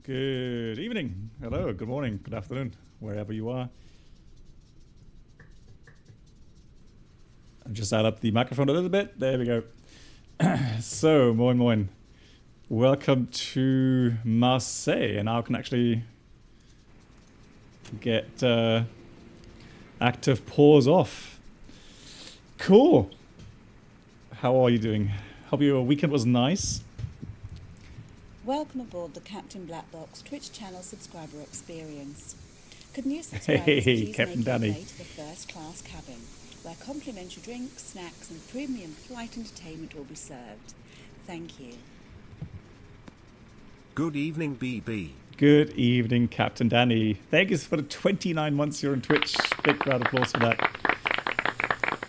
Good evening, hello, good morning, good afternoon, wherever you are. I'll just dial up the microphone a little bit. There we go. So, moin moin. Welcome to Marseille, and now I can actually get active pause off. Cool. How are you doing? Hope your weekend was nice. Welcome aboard the Captain Black Box Twitch channel subscriber experience. Could new subscribers please Captain make Danny. your way to the first class cabin, where complimentary drinks, snacks and premium flight entertainment will be served. Thank you. Good evening, BB. Good evening, Captain Danny. Thank you for the 29 months here on Twitch. Big round of applause for that.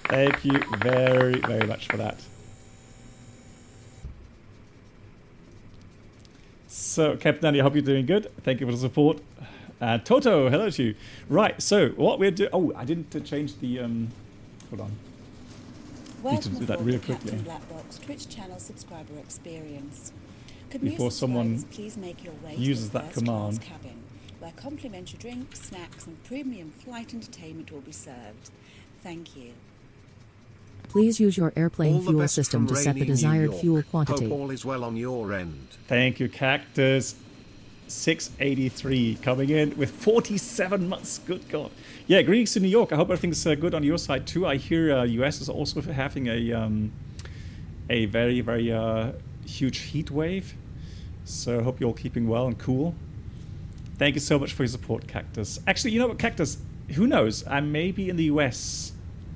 Thank you very, very much for that. So, Captain Danny, I hope you're doing good. Thank you for the support. Toto, hello to you. Right, so what we're doing... Oh, I didn't change the... Hold on. Welcome do that aboard real the quickly. Captain Black Box Twitch channel subscriber experience. Could Before new someone subscribers please make your way uses to the that first class command. cabin, where complimentary drinks, snacks and premium flight entertainment will be served. Thank you. Please use your airplane All the fuel best system from to set the rainy New desired York. fuel Hope quantity. all is well on your end. Thank you, Cactus. 683 coming in with 47 months. Good God. Yeah, greetings to New York. I hope everything's good on your side too. I hear US is also having a very, very huge heat wave. So I hope you're all keeping well and cool. Thank you so much for your support, Cactus. Actually, you know what, Cactus? Who knows? I may be in the US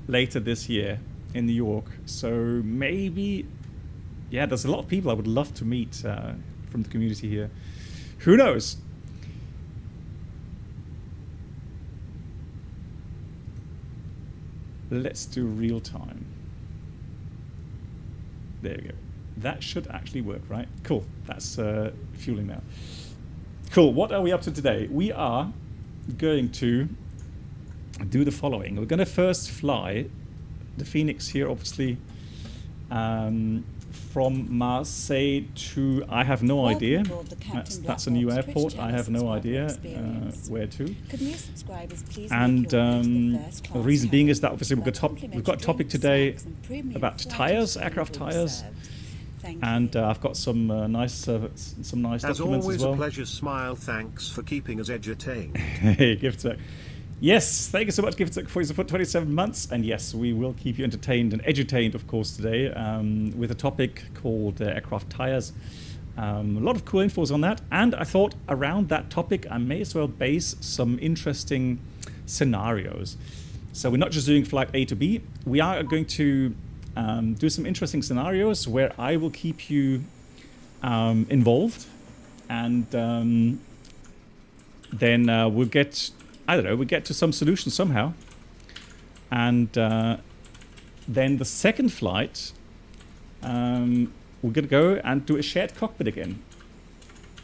later this year in New York. So maybe, yeah, there's a lot of people I would love to meet from the community here. Who knows? Let's do real time. There we go. That should actually work, right? Cool. That's fueling now. Cool. What are we up to today? We are going to do the following. We're going to first fly the FENIX here, obviously, from Marseille to, I have no Welcome idea. aboard the Captain That's a Black new Box Twitch airport. I channel have no subscriber idea experience. where to. Could new subscribers please And make your way to the first the class reason being cabin, is that obviously where we've got a complimentary topic drinks, today snacks and premium about flight tires, entertainment aircraft will be tires. served. Thank And you. I've got some nice As documents always, as well. a pleasure. Smile. Thanks for keeping us entertained. Hey, Giftek. Yes, thank you so much, Giftek, for your support. 27 months, and yes, we will keep you entertained and edutained, of course, today with a topic called aircraft tires. A lot of cool infos on that, and I thought around that topic I may as well base some interesting scenarios. So we're not just doing flight A to B, we are going to do some interesting scenarios where I will keep you involved, and then we'll get, I don't know, we get to some solution somehow. And then the second flight, we're going to go and do a shared cockpit again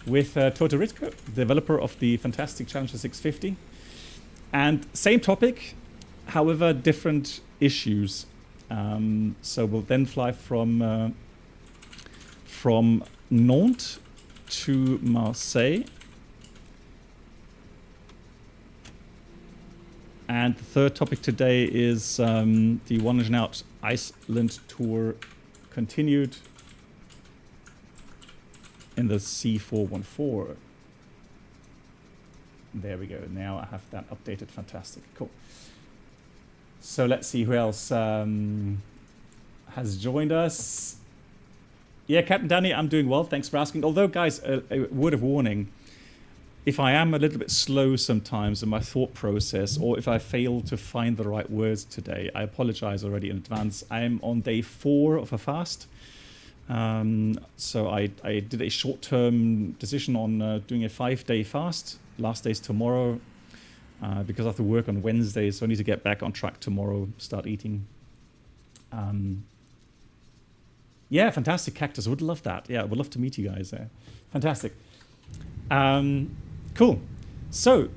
with Toto Ritko, developer of the fantastic Challenger 650. And same topic, however, different issues. So we'll then fly from Nantes to Marseille. And the third topic today is the One Engine Out Iceland tour continued in the C414. There we go. Now I have that updated. Fantastic. Cool. So let's see who else has joined us. Yeah, Captain Danny, I'm doing well. Thanks for asking. Although, guys, a word of warning. If I am a little bit slow sometimes in my thought process, or if I fail to find the right words today, I apologize already in advance. I am on day 4 of a fast. So I did a short-term decision on doing a 5-day fast. Last day's tomorrow because I have to work on Wednesday, so I need to get back on track tomorrow, start eating. Yeah, fantastic, Cactus. Would love that. Yeah, would love to meet you guys there. Fantastic. Cool. So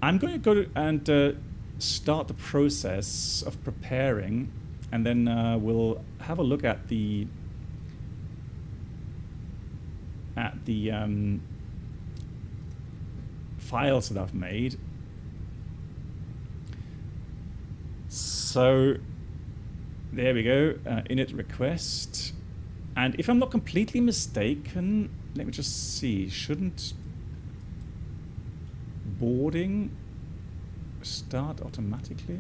I'm going to go and start the process of preparing, and then we'll have a look at the files that I've made. So there we go, init request. And if I'm not completely mistaken, let me just see, shouldn't boarding start automatically?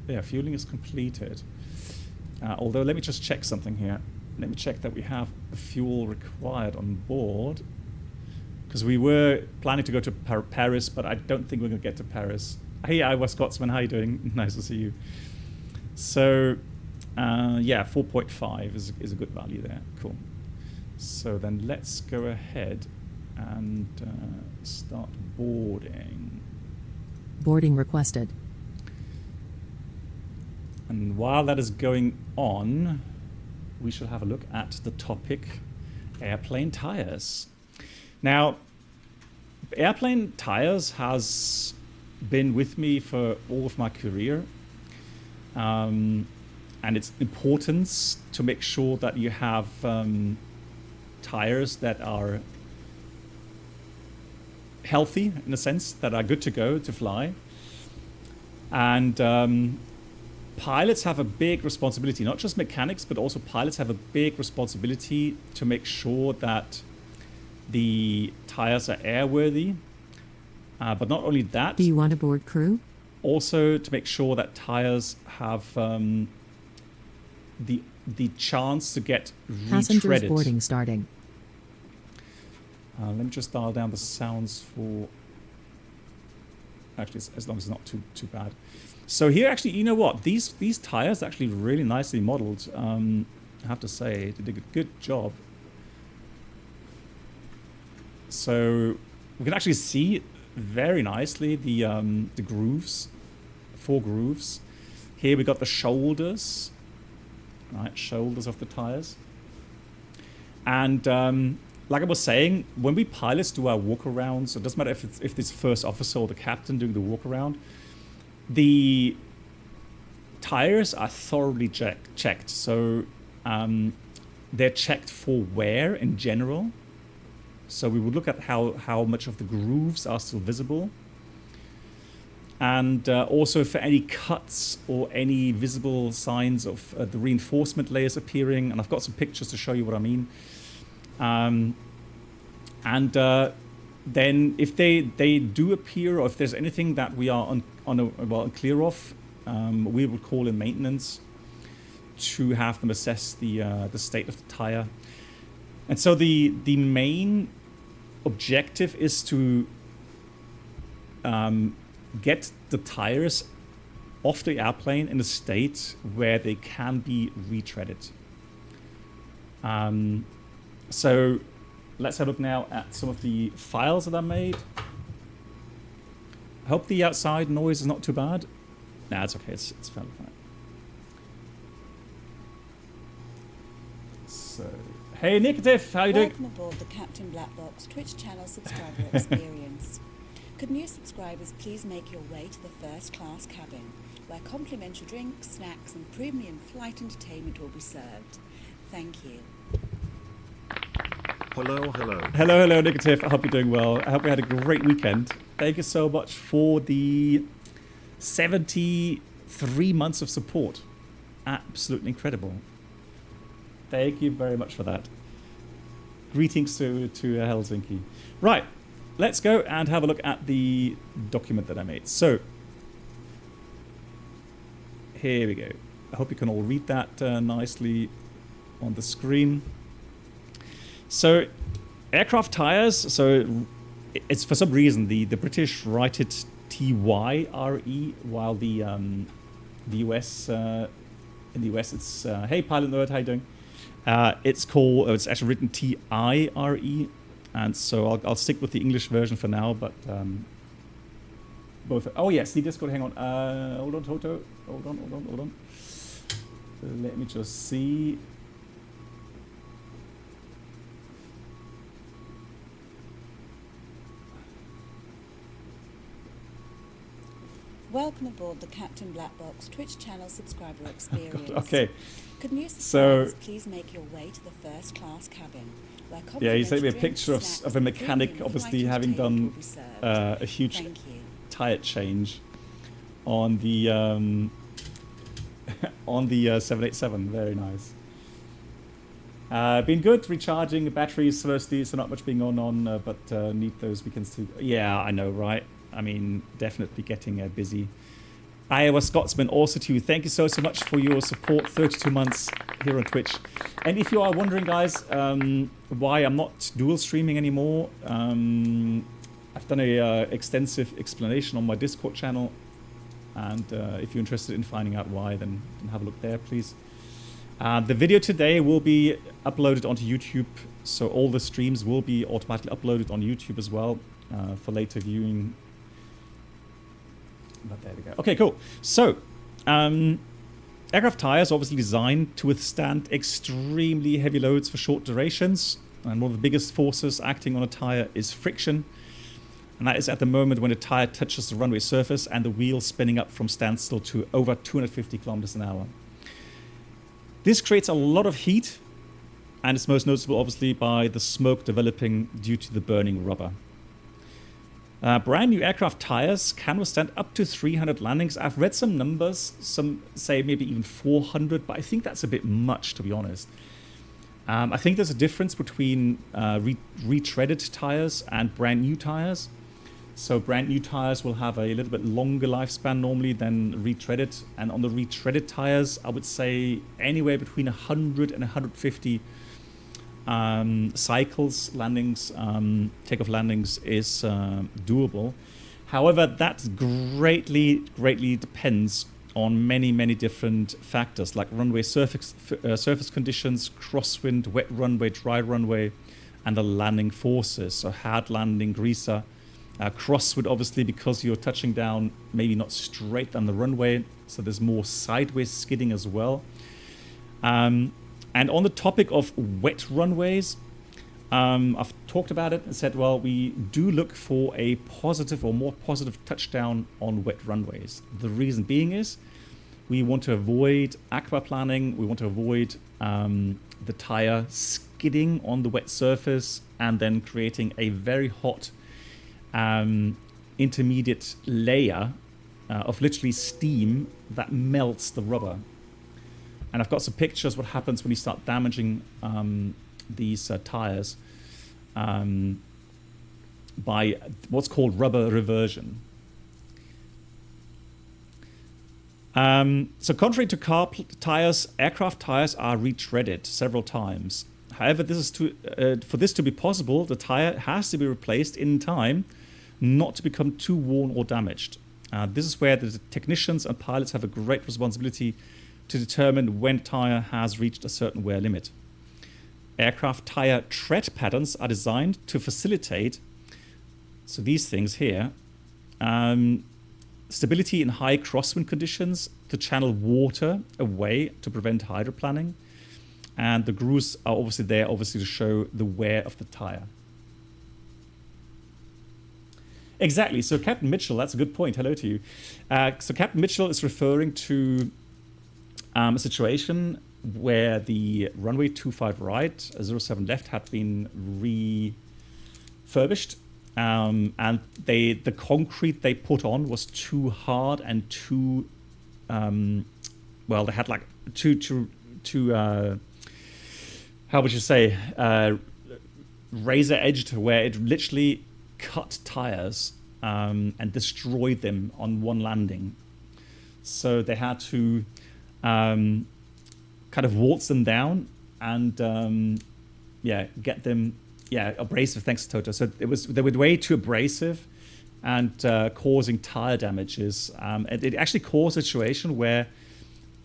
Yeah, fueling is completed. Although, let me just check something here. Let me check that we have the fuel required on board. Because we were planning to go to Paris, but I don't think we're going to get to Paris. Hey, Iowa Scotsman, how you doing? Nice to see you. So, yeah, 4.5 is a good value there. Cool. So then let's go ahead and start boarding. Boarding requested. And while that is going on, we shall have a look at the topic airplane tires. Now, airplane tires has been with me for all of my career. And its importance to make sure that you have tires that are healthy, in a sense, that are good to go to fly. And pilots have a big responsibility, not just mechanics, but also pilots have a big responsibility to make sure that the tires are airworthy. But not only that. Do you want a board crew? Also to make sure that tires have the chance to get Passengers retreaded. boarding starting. Let me just dial down the sounds for. Actually, as long as it's not too bad. So here, actually, you know what? These tires are actually really nicely modeled. I have to say, they did a good job. So we can actually see very nicely the grooves, 4 grooves. Here we got the shoulders, right? Shoulders of the tires. And like I was saying, when we pilots do our walk-arounds, so it doesn't matter if it's the first officer or the captain doing the walk-around, the tires are thoroughly checked. So they're checked for wear in general. So we would look at how much of the grooves are still visible. And also for any cuts or any visible signs of the reinforcement layers appearing. And I've got some pictures to show you what I mean. Then if they do appear, or if there's anything that we are unclear of, we will call in maintenance to have them assess the state of the tire. And so the main objective is to get the tires off the airplane in a state where they can be retreaded. So let's have a look now at some of the files that I made. I hope the outside noise is not too bad. Nah, it's okay. It's fairly fine. So, hey, Nicotif, how you doing? Welcome aboard the Captain Black Box Twitch channel subscriber experience. Could new subscribers please make your way to the first class cabin, where complimentary drinks, snacks and premium flight entertainment will be served. Thank you. Hello, hello. Hello, Nicotif. I hope you're doing well. I hope you had a great weekend. Thank you so much for the 73 months of support. Absolutely incredible. Thank you very much for that. Greetings to Helsinki. Right, let's go and have a look at the document that I made. So, here we go. I hope you can all read that nicely on the screen. So, aircraft tires. So, it's for some reason the British write it TYRE, while the US in the US it's hey Pilot Nerd, how you doing? It's actually written TIRE, and so I'll stick with the English version for now. But both. Oh yes, the Discord. Hang on. Hold on, Toto. Hold on. Let me just see. Welcome aboard the Captain Black Box Twitch channel subscriber experience. Okay. Could new So- subscribers please make your way to the first class cabin, where Yeah, he sent me a complimentary picture of, drinks, of a snacks, mechanic, premium obviously flight having entertainment done will be served. a huge Thank you. tire change on the on the 787. Very nice. Been good recharging batteries firstly, so not much being on, but need those weekends too. Yeah, I know, right? I mean, definitely getting busy. Iowa Scotsman also too. Thank you so much for your support. 32 months here on Twitch. And if you are wondering, guys, why I'm not dual streaming anymore, I've done a extensive explanation on my Discord channel. And if you're interested in finding out why, then have a look there, please. The video today will be uploaded onto YouTube, so all the streams will be automatically uploaded on YouTube as well for later viewing. But there we go. Okay, cool. So, aircraft tires are obviously designed to withstand extremely heavy loads for short durations, and one of the biggest forces acting on a tire is friction. And that is at the moment when a tire touches the runway surface and the wheel spinning up from standstill to over 250 kilometers an hour. This creates a lot of heat, and it's most noticeable obviously by the smoke developing due to the burning rubber. Brand new aircraft tires can withstand up to 300 landings. I've read some numbers, some say maybe even 400, but I think that's a bit much, to be honest. I think there's a difference between retreaded tires and brand new tires. So brand new tires will have a little bit longer lifespan normally than retreaded. And on the retreaded tires, I would say anywhere between 100 and 150 cycles, landings, takeoff landings is doable. However, that greatly depends on many different factors like runway surface conditions, crosswind, wet runway, dry runway, and the landing forces. So hard landing, greaser. Crosswind, obviously, because you're touching down maybe not straight down the runway, so there's more sideways skidding as well. And on the topic of wet runways, I've talked about it and said, well, we do look for a positive or more positive touchdown on wet runways. The reason being is we want to avoid aquaplaning, we want to avoid the tire skidding on the wet surface and then creating a very hot intermediate layer of literally steam that melts the rubber. And I've got some pictures what happens when you start damaging these tires by what's called rubber reversion. So contrary to car tires, aircraft tires are retreaded several times. However, this is for this to be possible, the tire has to be replaced in time, not to become too worn or damaged. This is where the technicians and pilots have a great responsibility to determine when tire has reached a certain wear limit. Aircraft tire tread patterns are designed to facilitate, so these things here, stability in high crosswind conditions, to channel water away to prevent hydroplaning, and the grooves are obviously there to show the wear of the tire. Exactly. So Captain Mitchell, that's a good point. Hello to you. So Captain Mitchell is referring to a situation where the runway 25 right, 07 left had been refurbished, and the concrete they put on was too hard and too well, they had like too how would you say, razor edged, where it literally cut tires and destroyed them on one landing. So they had to kind of waltz them down and get them abrasive. Thanks, Toto. So they were way too abrasive and causing tire damages. It actually caused a situation where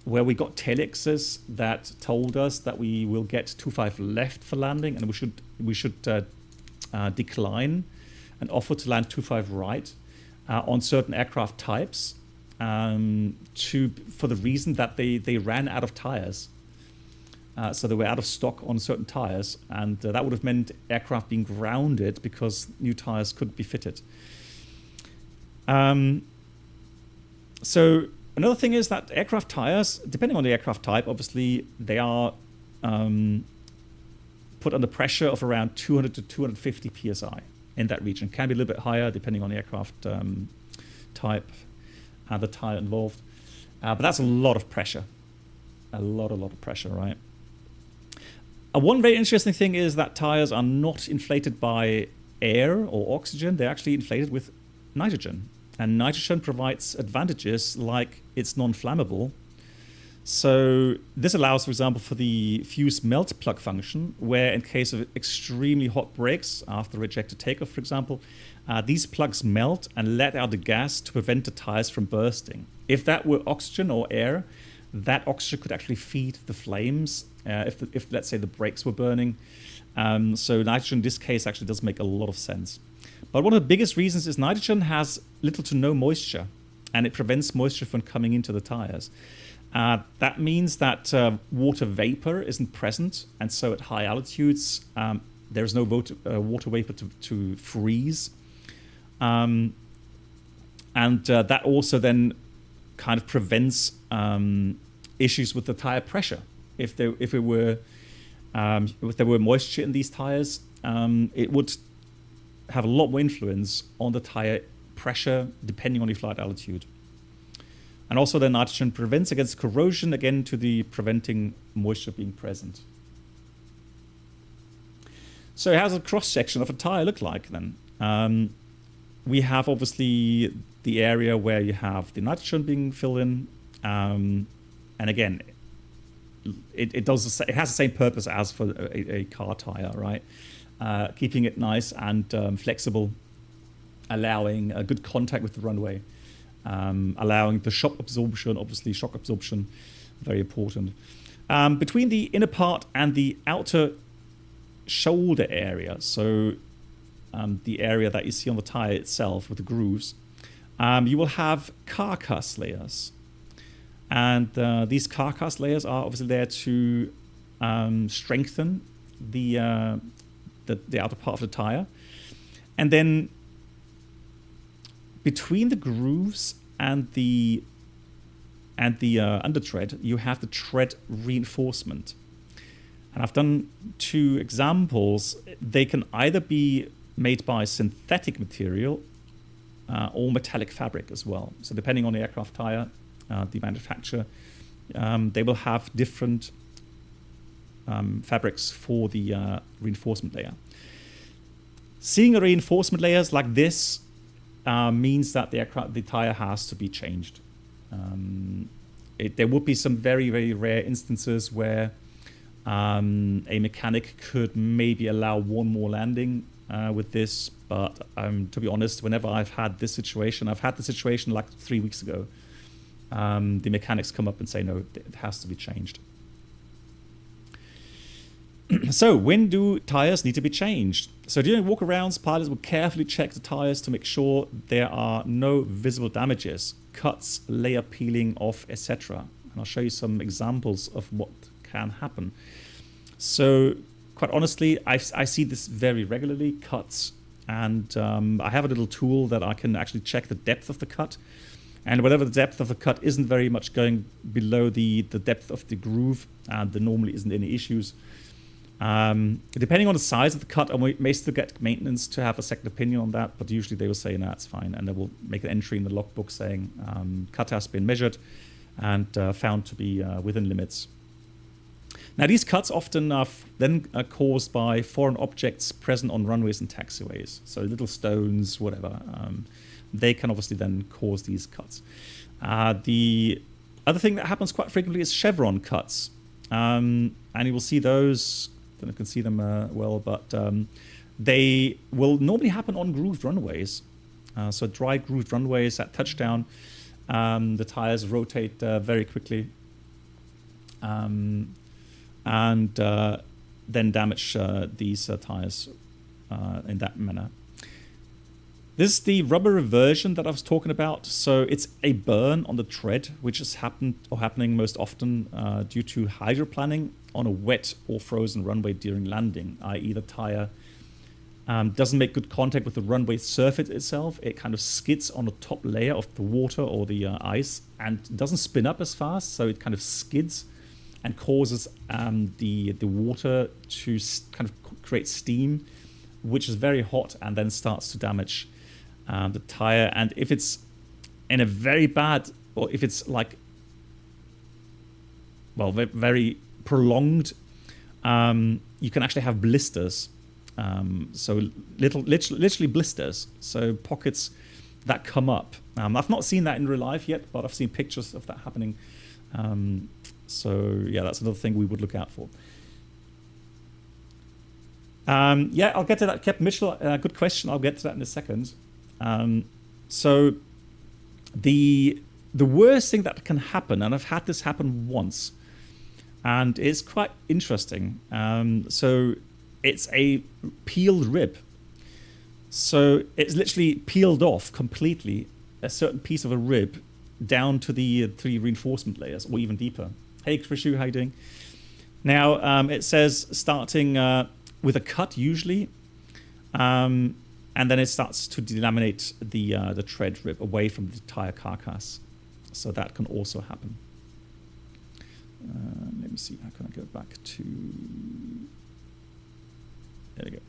we got telexes that told us that we will get 25 left for landing, and we should decline and offer to land 25 right on certain aircraft types for the reason that they ran out of tires. So they were out of stock on certain tires, and that would have meant aircraft being grounded because new tires couldn't be fitted. So another thing is that aircraft tires, depending on the aircraft type, obviously they are put under pressure of around 200 to 250 psi in that region. Can be a little bit higher depending on the aircraft type and the tire involved. But that's a lot of pressure. A lot of pressure, right? One very interesting thing is that tires are not inflated by air or oxygen. They're actually inflated with nitrogen. And nitrogen provides advantages like it's non-flammable. So this allows, for example, for the fuse melt plug function, where in case of extremely hot brakes after rejected takeoff, for example, these plugs melt and let out the gas to prevent the tires from bursting. If that were oxygen or air, that oxygen could actually feed the flames if let's say, the brakes were burning. So nitrogen in this case actually does make a lot of sense. But one of the biggest reasons is nitrogen has little to no moisture, and it prevents moisture from coming into the tires. That means that water vapor isn't present, and so at high altitudes there's no water vapor to freeze. And that also then kind of prevents issues with the tire pressure. If there were moisture in these tires, it would have a lot more influence on the tire pressure depending on the flight altitude. And also the nitrogen prevents against corrosion, again to the preventing moisture being present. So how does a cross-section of a tire look like then? We have obviously the area where you have the nitrogen being filled in, and again, it has the same purpose as for a car tire, right? Keeping it nice and flexible, allowing a good contact with the runway, allowing the shock absorption, obviously shock absorption, very important. Between the inner part and the outer shoulder area, so the area that you see on the tire itself with the grooves, you will have carcass layers. And these carcass layers are obviously there to strengthen the outer part of the tire. And then between the grooves and the undertread, you have the tread reinforcement. And I've done two examples. They can either be made by synthetic material or metallic fabric as well. So depending on the aircraft tire, the manufacturer, they will have different fabrics for the reinforcement layer. Seeing a reinforcement layers like this means that the tire has to be changed. There would be some very, very rare instances where a mechanic could maybe allow one more landing with this, but to be honest, whenever I've had this situation, I've had the situation like 3 weeks ago, the mechanics come up and say, no, it has to be changed. So when do tires need to be changed? So during walk-arounds, pilots will carefully check the tires to make sure there are no visible damages, cuts, layer peeling off, etc. And I'll show you some examples of what can happen. So quite honestly, I see this very regularly, cuts, and I have a little tool that I can actually check the depth of the cut. And whatever the depth of the cut isn't very much going below the depth of the groove, and there normally isn't any issues. Depending on the size of the cut, I may still get maintenance to have a second opinion on that, but usually they will say, no, it's fine, and they will make an entry in the logbook saying cut has been measured and found to be within limits. Now, these cuts often are then caused by foreign objects present on runways and taxiways, so little stones, whatever. They can obviously then cause these cuts. The other thing that happens quite frequently is chevron cuts, and you will see those. I don't know if you can see them well, but they will normally happen on grooved runways. So dry grooved runways at touchdown, the tires rotate very quickly and then damage these tires in that manner. This is the rubber reversion that I was talking about. So it's a burn on the tread, which is happening most often due to hydroplaning on a wet or frozen runway during landing, i.e. the tire doesn't make good contact with the runway surface itself. It kind of skids on the top layer of the water or the ice and doesn't spin up as fast, so it kind of skids and causes the water to kind of create steam, which is very hot and then starts to damage the tire. And if it's in a very bad, or if it's like, well, very prolonged, you can actually have blisters. So literally blisters, so pockets that come up. I've not seen that in real life yet, but I've seen pictures of that happening. So yeah, that's another thing we would look out for. Yeah, I'll get to that. Captain Mitchell, good question. I'll get to that in a second. So the worst thing that can happen, and I've had this happen once, and it's quite interesting. So it's a peeled rib. So it's literally peeled off completely, a certain piece of a rib down to the 3 reinforcement layers, or even deeper. Hey, Krishu, how you doing? Now, it says starting with a cut usually, and then it starts to delaminate the tread rib away from the tire carcass. So that can also happen. Let me see, how can I go back to... There we go.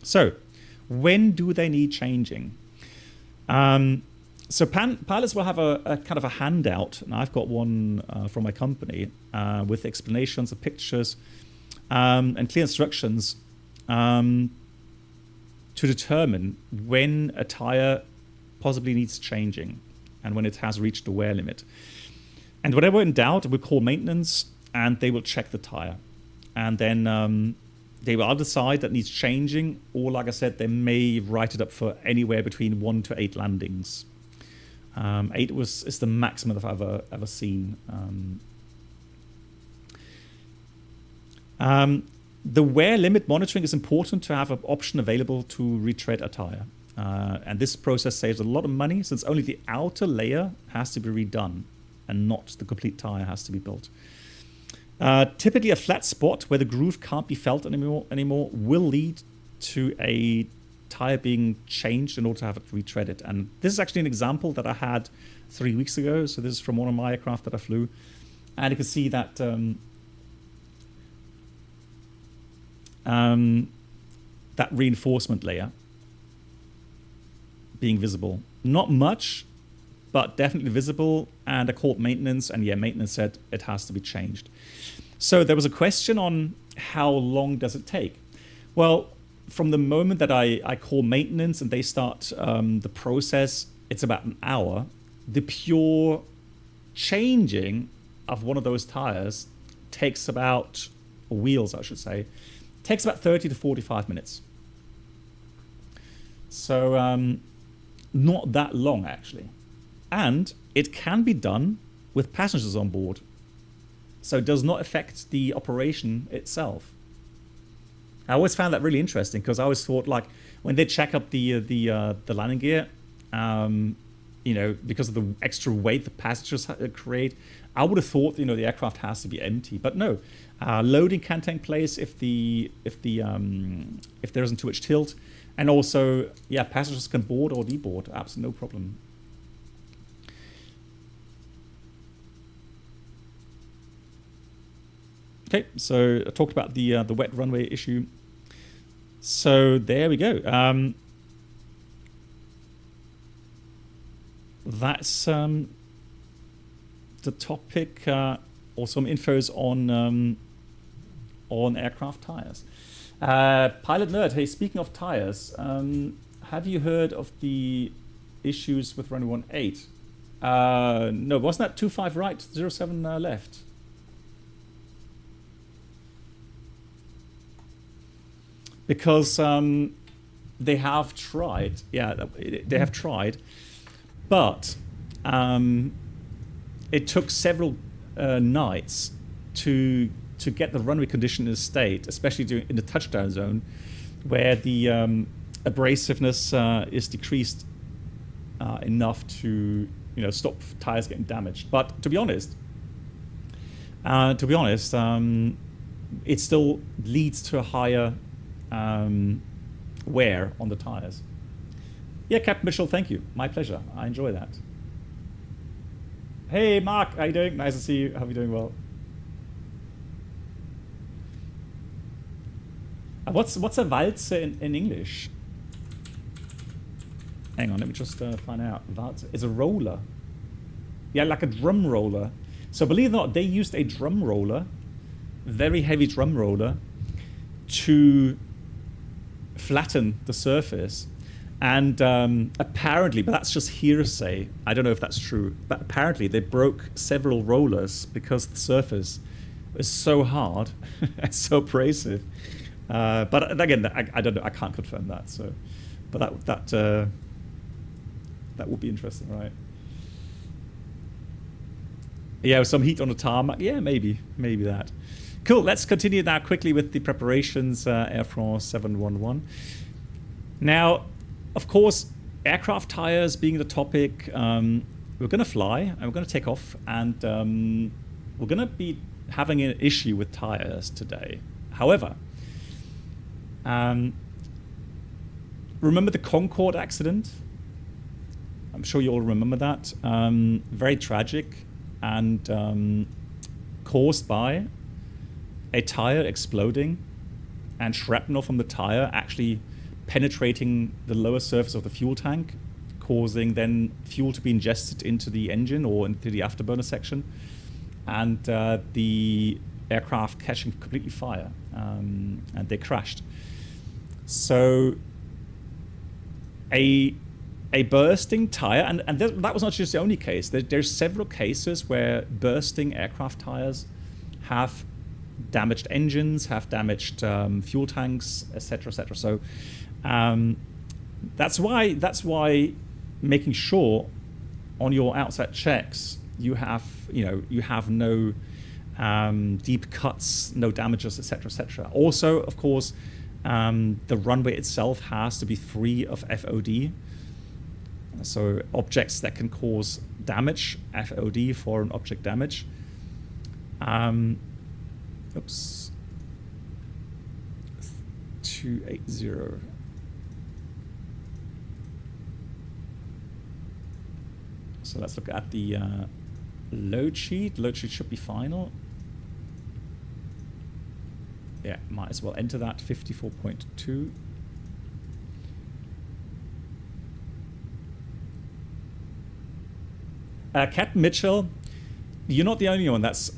So, when do they need changing? So pilots will have a kind of a handout, and I've got one from my company with explanations of pictures and clear instructions to determine when a tire possibly needs changing and when it has reached the wear limit. And whenever in doubt, we'll call maintenance and they will check the tire. And then they will either decide that needs changing, or like I said, they may write it up for anywhere between 1 to 8 landings. 8 is the maximum that I've ever seen. The wear limit monitoring is important to have an option available to retread a tire. And this process saves a lot of money, since only the outer layer has to be redone and not the complete tire has to be built. Typically a flat spot where the groove can't be felt anymore will lead to a tire being changed in order to have it retreaded. And this is actually an example that I had 3 weeks ago. So this is from one of my aircraft that I flew. And you can see that that reinforcement layer being visible. Not much, but definitely visible. And I called maintenance, and yeah, maintenance said it has to be changed. So there was a question on how long does it take? Well, from the moment that I call maintenance and they start the process, it's about an hour. The pure changing of one of those tires takes about, or wheels I should say, takes about 30 to 45 minutes. So not that long actually. And it can be done with passengers on board. So it does not affect the operation itself. I always found that really interesting, because I always thought, like, when they check up the landing gear, you know, because of the extra weight the passengers create, I would have thought, you know, the aircraft has to be empty. But no, loading can take place if there isn't too much tilt, and also, yeah, passengers can board or deboard, absolutely no problem. Okay, so I talked about the wet runway issue. So there we go. That's the topic, or some infos on aircraft tires. Pilot Nerd, hey, speaking of tires, have you heard of the issues with runway 18? No, wasn't that 25 right, 07 left? Because they have tried, yeah, they have tried, but it took several nights to get the runway condition in a state, especially in the touchdown zone, where the abrasiveness is decreased enough to, you know, stop tires getting damaged. But to be honest, it still leads to a higher wear on the tires. Yeah, Captain Mitchell, thank you. My pleasure. I enjoy that. Hey, Mark, how you doing? Nice to see you. Hope you're doing well. What's a waltz in English? Hang on, let me just find out. Waltz is a roller. Yeah, like a drum roller. So believe it or not, they used a drum roller, very heavy drum roller, to flatten the surface. And apparently, but that's just hearsay, I don't know if that's true, but apparently they broke several rollers because the surface was so hard and so abrasive. But again, I don't know, I can't confirm that. So, but that would be interesting, right? Yeah, some heat on the tarmac. Yeah, maybe that. Cool. Let's continue now quickly with the preparations. Air France 711. Now, of course, aircraft tires being the topic, we're going to fly and we're going to take off, and we're going to be having an issue with tires today. However, remember the Concorde accident? I'm sure you all remember that. Very tragic and caused by a tire exploding and shrapnel from the tire actually penetrating the lower surface of the fuel tank, causing then fuel to be ingested into the engine or into the afterburner section, and the aircraft catching completely fire, and they crashed. So a bursting tire, and that was not just the only case. There's several cases where bursting aircraft tires have damaged engines, have damaged fuel tanks, etc., etc. So that's why making sure on your outset checks you have no deep cuts, no damages, etc., etc. Also, of course, the runway itself has to be free of FOD. So objects that can cause damage, FOD, foreign object damage. Oops. 280. So let's look at the load sheet. Load sheet should be final. Yeah, might as well enter that 54.2. Captain Mitchell, you're not the only one that's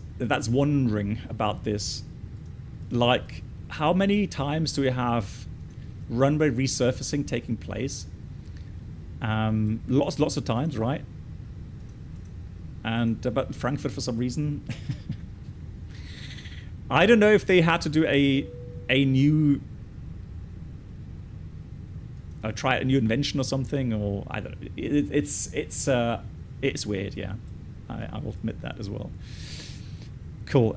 wondering about this. Like, how many times do we have runway resurfacing taking place? Lots of times, right? And but Frankfurt, for some reason, I don't know if they had to do a new try a new invention or something, or I don't know. It's weird, yeah. I will admit that as well. Cool.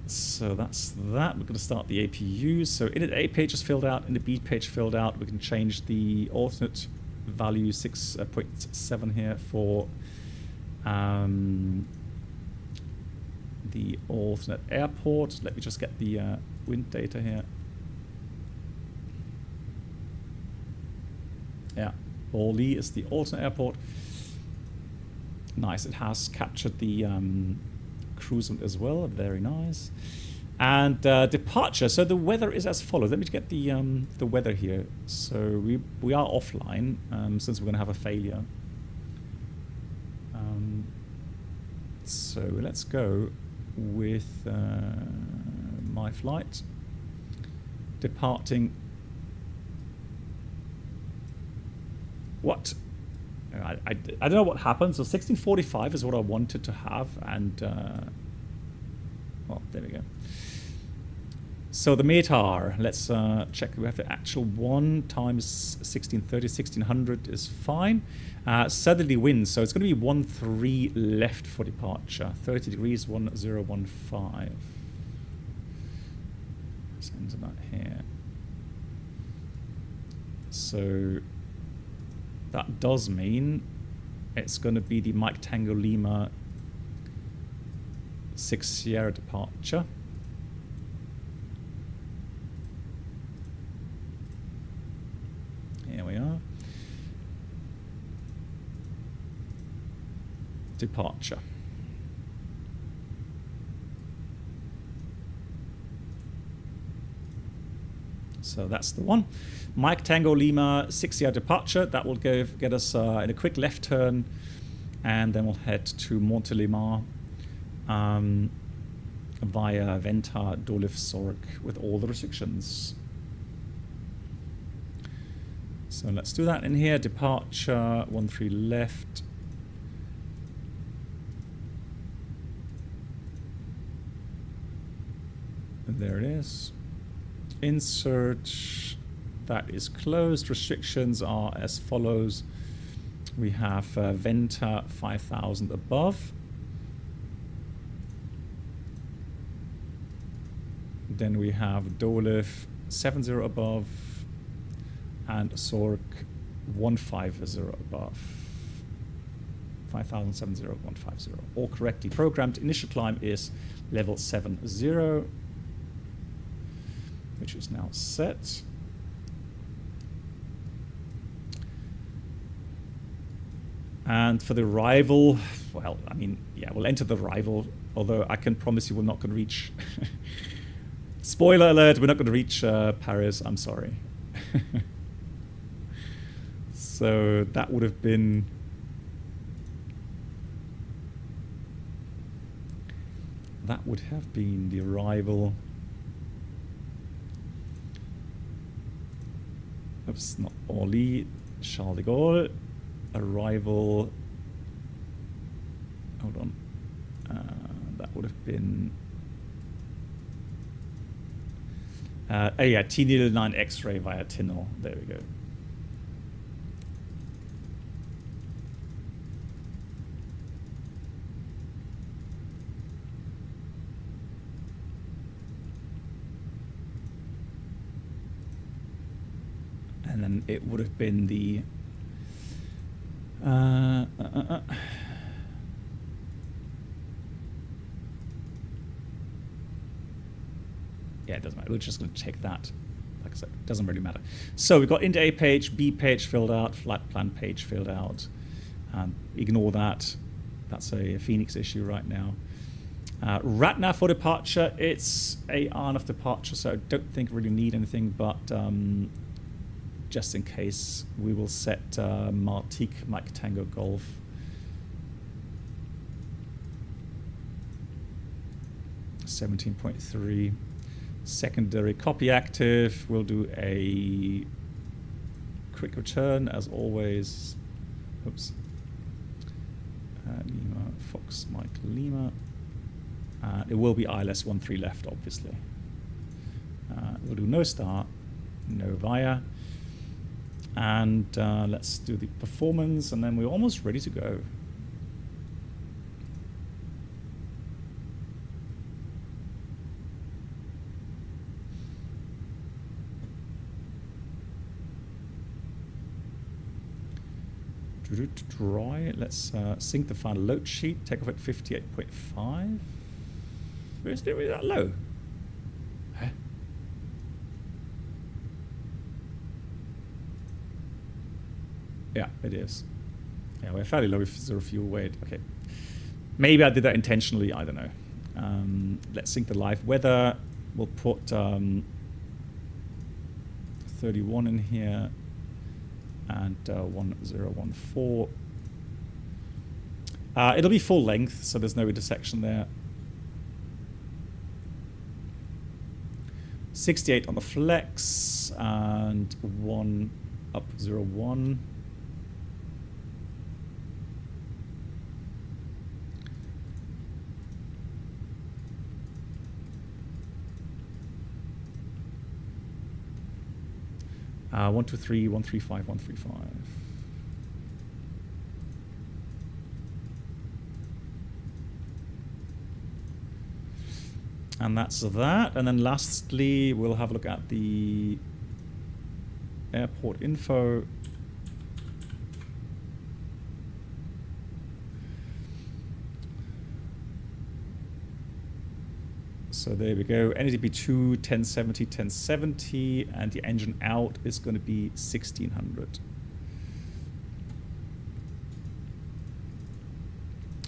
So that's that. We're going to start the APUs. So in the A page is filled out, in the B page filled out. We can change the alternate value 6.7 here for the alternate airport. Let me just get the wind data here. Yeah, Orly is the alternate airport. Nice, it has captured the cruise as well, very nice. And departure, so the weather is as follows. Let me get the weather here. So we are offline since we're going to have a failure. So let's go with my flight. Departing. What? I don't know what happened. So 1645 is what I wanted to have, and well, there we go. So the METAR, let's check. We have the actual one times 1630, 1600 is fine. Southerly winds, so it's going to be 13 left for departure. 30 degrees, 1015. Let's enter that here. So that does mean it's going to be the Mike Tango Lima 6 Sierra departure. departure. So that's the one. Mike Tango Lima 60 departure. That will get us in a quick left turn, and then we'll head to Montélimar via Venta, Doliv, Sorg with all the restrictions. So let's do that in here. Departure 13 left. And there it is. Insert, that is closed. Restrictions are as follows. We have Venta 5000 above. Then we have Doliv 70 above and Sorg 150 above. 5070 150. All correctly programmed. Initial climb is level 70. Which is now set. And for the arrival, well, I mean, yeah, we'll enter the arrival, although I can promise you we're not going to reach... Spoiler alert, we're not going to reach Paris, I'm sorry. So that would have been... That would have been the arrival... Oops, not Orly, Charles de Gaulle, arrival, hold on, that would have been, yeah, T-9 X-ray via Tinel, there we go. And then it would have been the yeah, it doesn't matter. We're just going to take that. Like I said, it doesn't really matter. So we've got into A page, B page filled out, flight plan page filled out. Ignore that. That's a FENIX issue right now. Ratna for departure. It's a RNF departure, so I don't think we really need anything, but just in case, we will set Martinique Mike Tango Golf. (17.3). Secondary copy active. We'll do a quick return as always. Oops. Lima Fox Mike Lima. It will be ILS 13 left, obviously. We'll do no start, no via. And let's do the performance, and then we're almost ready to go. Dry. Let's sync the final load sheet. Take off at 58.5. Where's it really that low? Huh? Yeah, it is. Yeah, we're fairly low with zero fuel weight. Okay. Maybe I did that intentionally. I don't know. Let's sync the live weather. We'll put 31 in here and 1014. It'll be full length, so there's no intersection there. 68 on the flex and 1 up 01. Uh, 123, 135, 135. And that's that. And then lastly, we'll have a look at the airport info. So there we go. NADP 2, 1070, 1070, and the engine out is going to be 1600.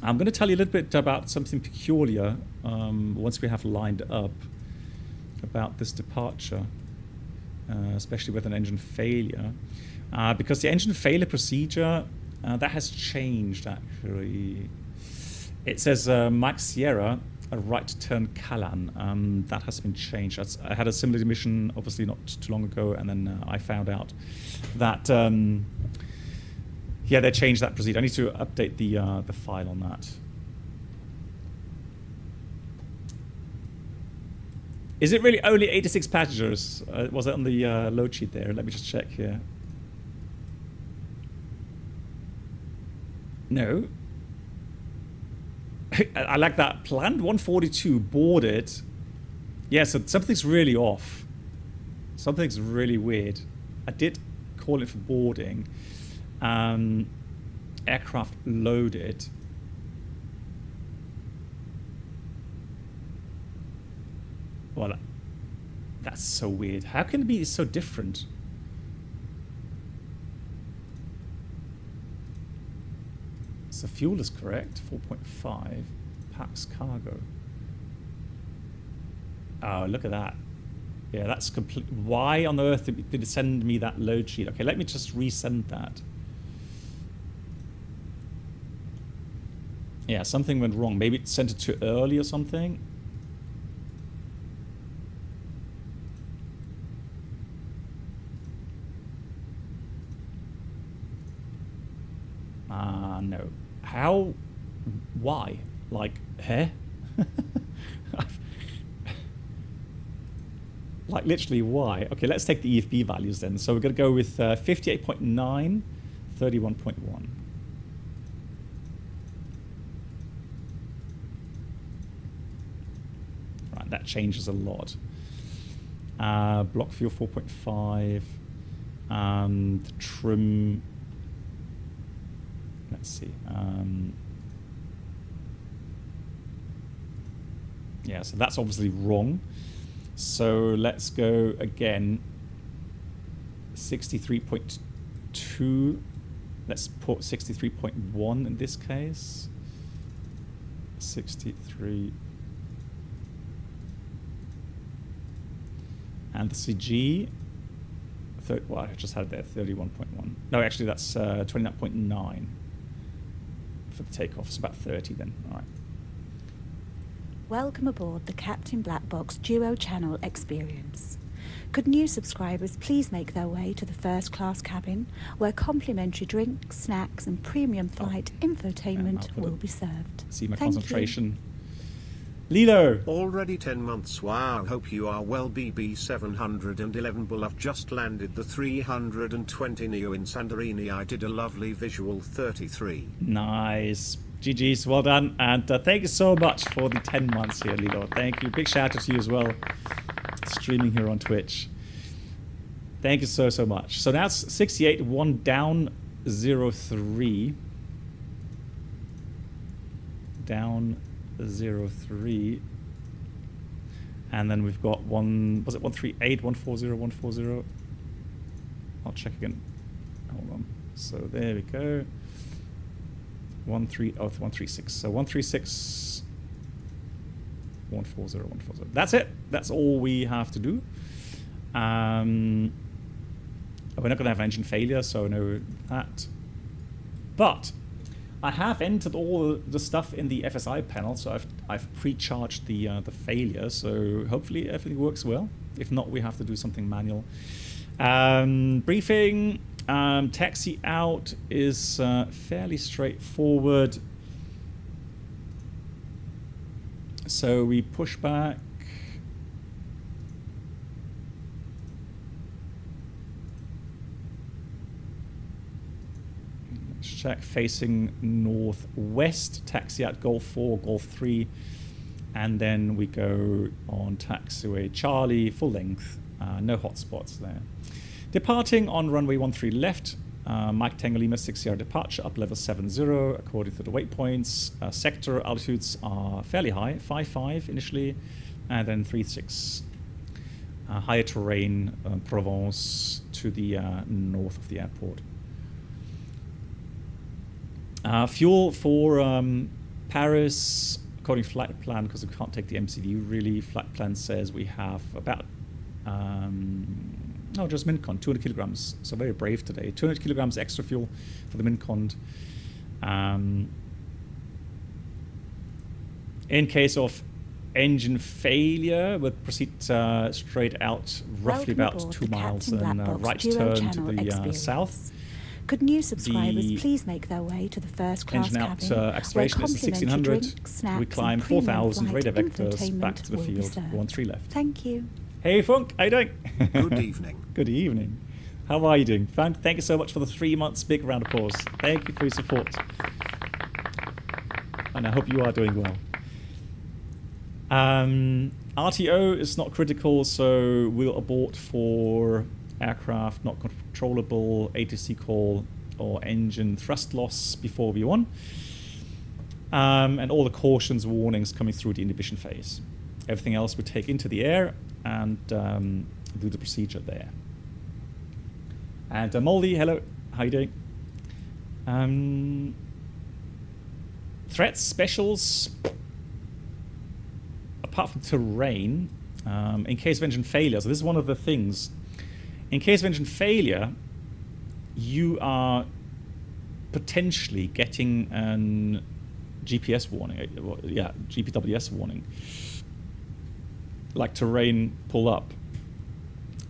I'm going to tell you a little bit about something peculiar once we have lined up about this departure, especially with an engine failure. Because the engine failure procedure, that has changed actually. It says Mike Sierra, a right turn Callan. That has been changed. I had a similar mission, obviously not too long ago, and then I found out that yeah, they changed that procedure. I need to update the file on that. Is it really only 86 passengers? Was it on the load sheet there? Let me just check here. No. I like that. Planned 142, boarded. Yeah, so something's really off. Something's really weird. I did call it for boarding. Aircraft loaded. Well, that's so weird. How can it be so different? So fuel is correct, 4.5. Pax cargo. Oh, look at that. Yeah, that's complete. Why on earth did it send me that load sheet? Okay, let me just resend that. Yeah, something went wrong. Maybe it sent it too early or something. No. How? Why? Like, huh? Like, literally, why? Okay, let's take the EFB values then. So we're going to go with 58.9, 31.1. Right, that changes a lot. Block fuel 4.5. The trim... Let's see. Yeah, so that's obviously wrong. So let's go again. 63.2. Let's put 63.1 in this case. 63. And the CG. Well, I just had it there, 31.1. No, actually that's 29.9 for the takeoff. It's about 30 then. All right. Welcome aboard the Captain Black Box Duo Channel experience. Could new subscribers please make their way to the first class cabin where complimentary drinks, snacks and premium flight infotainment will be served. See my Thank concentration. Lilo! Already 10 months. Wow, hope you are well. BB711 Bull. I've just landed the 320 Neo in Santorini. I did a lovely visual 33. Nice. GG's, well done. And thank you so much for the 10 months here, Lilo. Thank you. Big shout out to you as well. Streaming here on Twitch. Thank you so, so much. So now it's 68, 1 down, 03. Down 03. And then we've got one, was it 138, 140, 140? I'll check again. Hold on. So there we go. 136. So 136, 140, 140. That's it. That's all we have to do. We're not going to have engine failure, so I know that. But I have entered all the stuff in the FSI panel, so I've pre-charged the failure. So hopefully everything works well. If not, we have to do something manual. Briefing. Taxi out is fairly straightforward. So we push back. Let's check facing northwest. Taxi out Golf 4, Golf 3. And then we go on taxiway Charlie, full length. No hotspots there. Departing on runway 13 left, Mike Tango Lima 6 Sierra departure, up level 70 according to the waypoints. Sector altitudes are fairly high, 5.5 initially, and then 3.6. Higher terrain, Provence to the north of the airport. Fuel for Paris, according to flight plan, because we can't take the MCD really, flight plan says we have about, no, just Mincon, 200 kilograms. So very brave today. 200 kilograms extra fuel for the Mincon. In case of engine failure, we'll proceed straight out, roughly about 2 miles, and right turn to the south. Could new subscribers please make their way to the first class Engine out, cabin, acceleration is 1600. We climb 4000 radar vectors back to the field. 13 left. Thank you. Hey Funk, how you doing? Good evening. Good evening. How are you doing? Thank you so much for the 3 months. Big round of applause. Thank you for your support. And I hope you are doing well. RTO is not critical, so we'll abort for aircraft not controllable, ATC call, or engine thrust loss before V1. And all the cautions, warnings coming through the inhibition phase. Everything else we take into the air and do the procedure there. And Moldy, hello, how you doing? Threats, specials, apart from terrain, in case of engine failure. So this is one of the things. In case of engine failure, you are potentially getting an GPS warning, GPWS warning, like terrain pull up.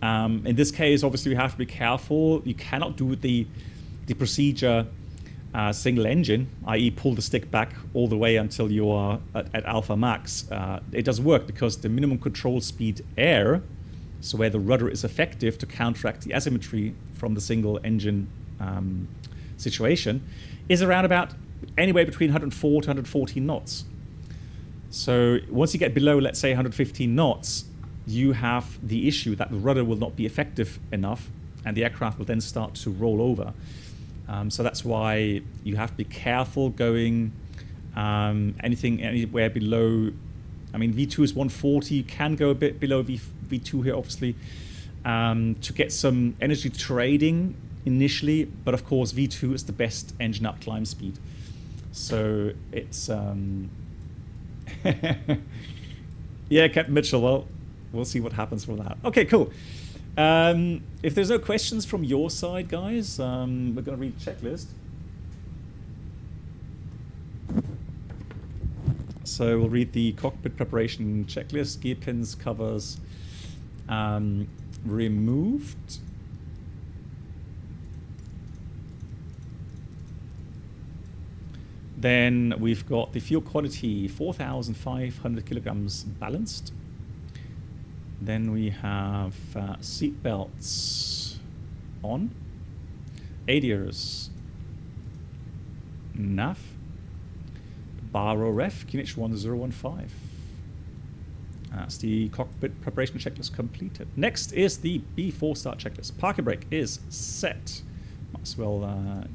In this case, obviously, we have to be careful. You cannot do the procedure single engine, i.e. pull the stick back all the way until you are at alpha max. It doesn't work because the minimum control speed air, so where the rudder is effective to counteract the asymmetry from the single engine situation, is around about anywhere between 104 to 114 knots. So once you get below, let's say, 115 knots, you have the issue that the rudder will not be effective enough and the aircraft will then start to roll over. So that's why you have to be careful going anywhere below. I mean, V2 is 140. You can go a bit below V2 here, obviously, to get some energy trading initially. But of course, V2 is the best engine up climb speed. So it's yeah, Captain Mitchell. Well, we'll see what happens from that. Okay, cool. If there's no questions from your side, guys, we're going to read the checklist. So we'll read the cockpit preparation checklist. Gear pins, covers removed. Then we've got the fuel quantity, 4,500 kilograms balanced. Then we have seat belts on, ADIRS, nav, Baro ref, QNH 1015. That's the cockpit preparation checklist completed. Next is the B4 start checklist. Parking brake is set. Might as well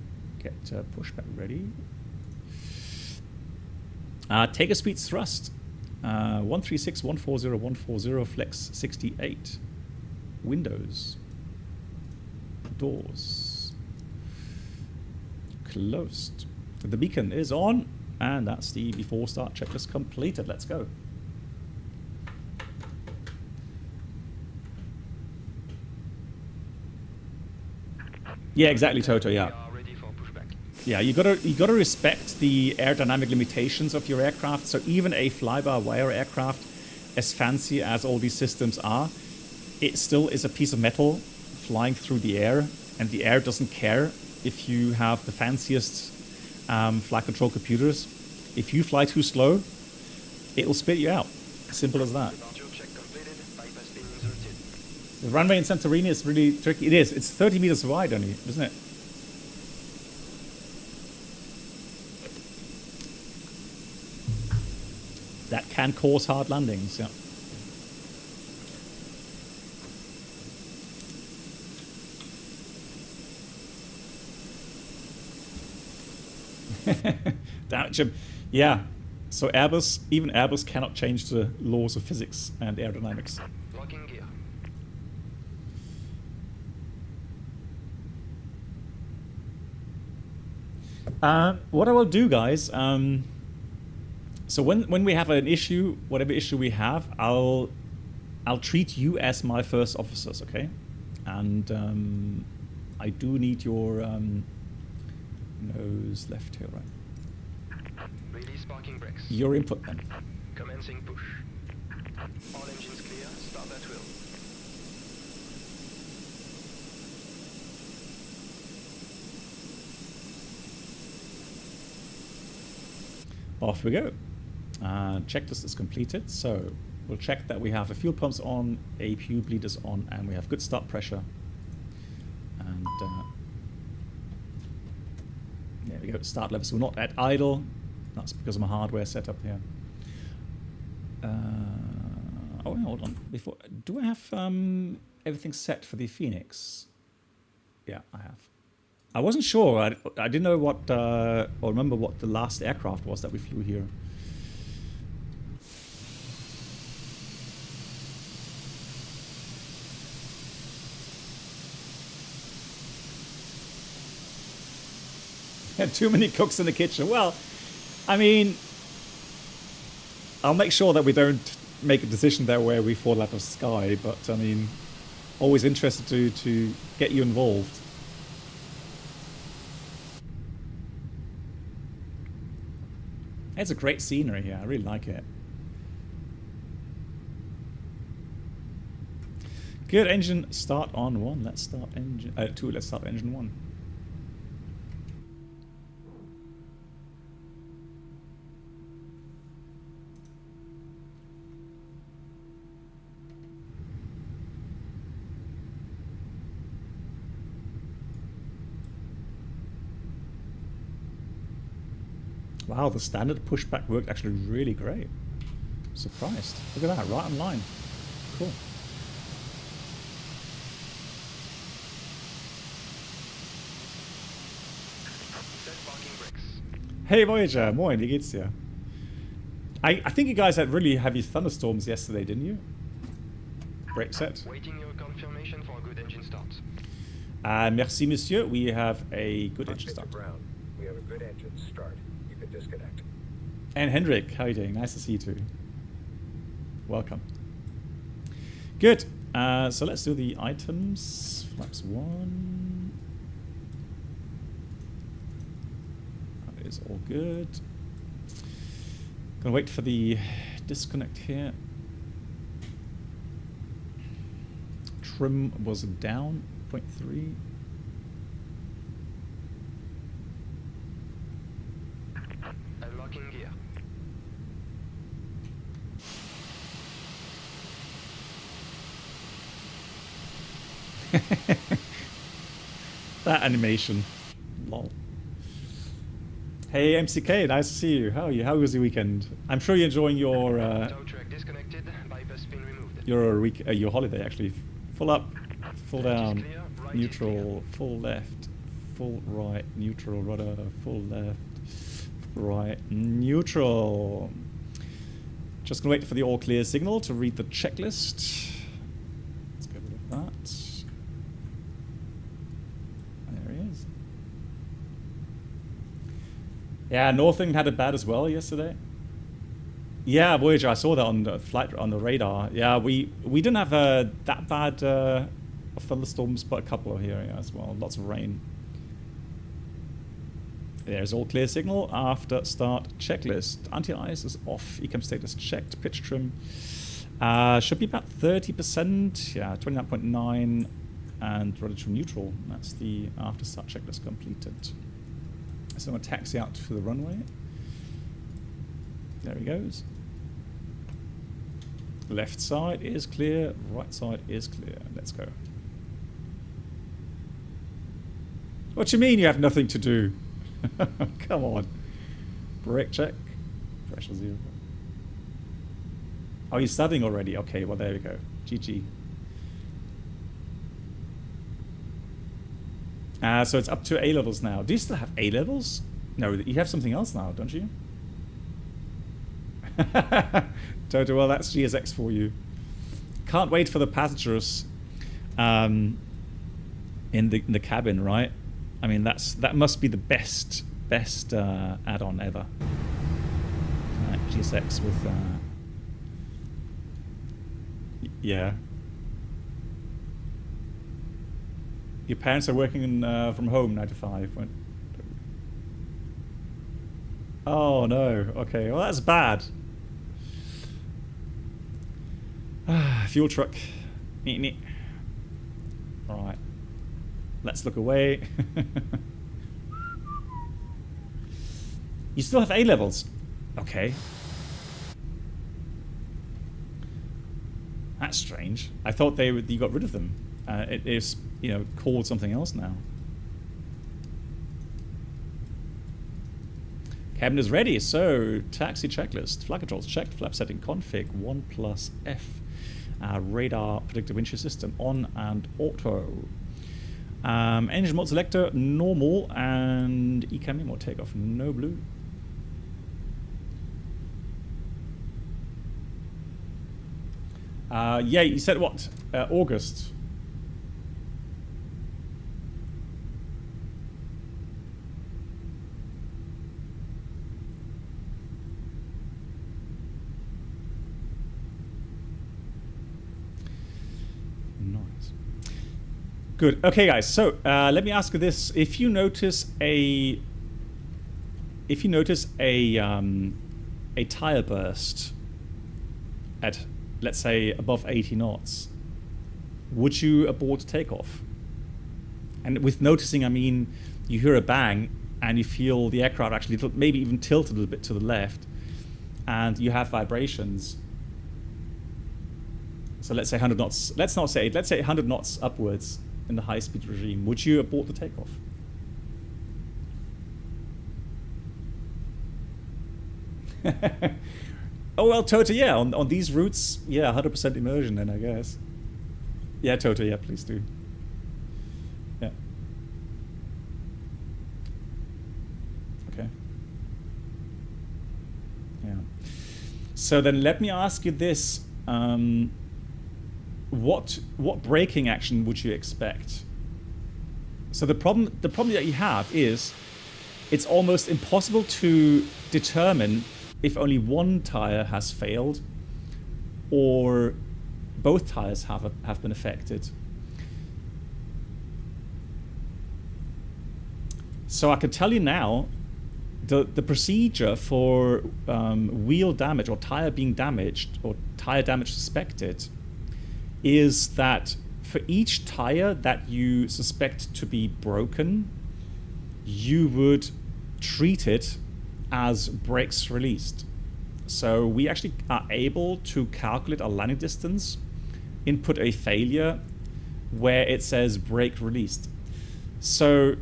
get pushback ready. Taker speed thrust. 136, 140, 140, flex 68. Windows. Doors. Closed. The beacon is on, and that's the before start checklist completed. Let's go. Yeah, exactly, Toto, yeah. Yeah, you gotta respect the aerodynamic limitations of your aircraft. So even a fly-by-wire aircraft, as fancy as all these systems are, it still is a piece of metal flying through the air, and the air doesn't care if you have the fanciest flight control computers. If you fly too slow, it will spit you out. Simple as that. The runway in Santorini is really tricky. It is. It's 30 meters wide only, isn't it? That can cause hard landings, yeah. Damn it, Jim. Yeah. So Airbus, even Airbus cannot change the laws of physics and aerodynamics. Locking gear. What I will do, guys, So when we have an issue, whatever issue we have, I'll treat you as my first officers, okay? And I do need your nose, left, tail, right. Release parking brakes. Your input then. Commencing push. All engines clear. Start at will. Off we go. Checklist is completed, so we'll check that we have the fuel pumps on, APU bleeders on, and we have good start pressure. And there we go. Start levels will not at idle. That's because of my hardware setup here. Oh, hold on. Before, do I have everything set for the FENIX? Yeah, I have. I wasn't sure. I didn't know what, or remember what the last aircraft was that we flew here. Too many cooks in the kitchen. Well, I mean, I'll make sure that we don't make a decision there where we fall out of sky, but I mean, always interested to get you involved. It's a great scenery here. I really like it. Good. Engine start on 1. Let's start engine 2. Let's start engine 1. Wow, the standard pushback worked actually really great. Surprised. Look at that, right on line. Cool. Hey Voyager, moin, wie geht's dir? I think you guys had really heavy thunderstorms yesterday, didn't you? Brake set. Waiting your confirmation for a good engine start. Merci monsieur, we have a good engine start. Brown, we have a good engine start. You can disconnect. And Hendrik, how are you doing? Nice to see you too. Welcome. Good. So let's do the items. Flaps 1. That is all good. Gonna wait for the disconnect here. Trim was down 0.3. Unlocking gear. That animation. Lol. Hey MCK, nice to see you. How are you? How was your weekend? I'm sure you're enjoying your Tow track disconnected. Bypass pin removed. your holiday actually. Full up, full down, Clear, right neutral, full left, full right, neutral, rudder, full left, right, neutral. Just gonna wait for the all clear signal to read the checklist. Let's get rid of that. There he is. Yeah, Northern had it bad as well yesterday. Yeah, Voyager, I saw that on the flight on the radar. Yeah, we didn't have that bad of thunderstorms, but a couple here as well. Lots of rain. There's all clear signal after start checklist. Anti-ice is off. Ecam status checked. Pitch trim should be about 30%. Yeah, 29.9, and rudder trim neutral. That's the after start checklist completed. So I'm gonna taxi out to the runway. There he goes. Left side is clear, right side is clear. Let's go. What do you mean you have nothing to do? Come on. Brake check. Pressure 0. Oh, you're studying already? Okay, well there we go. GG. So it's up to A levels now. Do you still have A levels? No, you have something else now, don't you? Toto, well, that's GSX for you. Can't wait for the passengers in the cabin, right? I mean, that must be the best add-on ever. Right, GSX with yeah. Your parents are working from home 9 to 5. Oh no. Okay. Well, that's bad. Fuel truck. All right. Let's look away. You still have A levels. Okay. That's strange. I thought you got rid of them. It is, you know, called something else now. Cabin is ready, so taxi checklist. Flight controls checked. Flap setting config 1+F. Radar predictive windshield system on and auto. Engine mode selector normal and ECAM mode takeoff no blue. Yeah, you said what? August. Nice. Good. Okay, guys. So let me ask you this: if you notice a tire burst at, let's say, above 80 knots, would you abort takeoff? And with noticing, I mean, you hear a bang and you feel the aircraft actually maybe even tilt a little bit to the left, and you have vibrations. So let's say 100 knots. Let's say 100 knots upwards in the high-speed regime. Would you abort the takeoff? Oh well, Toto, yeah. On these routes, yeah, 100% immersion. Then I guess. Yeah, Toto, yeah, please do. Yeah. Okay. Yeah. So then, let me ask you this: what braking action would you expect? So the problem that you have is it's almost impossible to determine if only one tire has failed or both tires have been affected. So I can tell you now, the procedure for wheel damage or tire being damaged or tire damage suspected is that for each tire that you suspect to be broken, you would treat it as brakes released. So we actually are able to calculate our landing distance, input a failure where it says brake released. So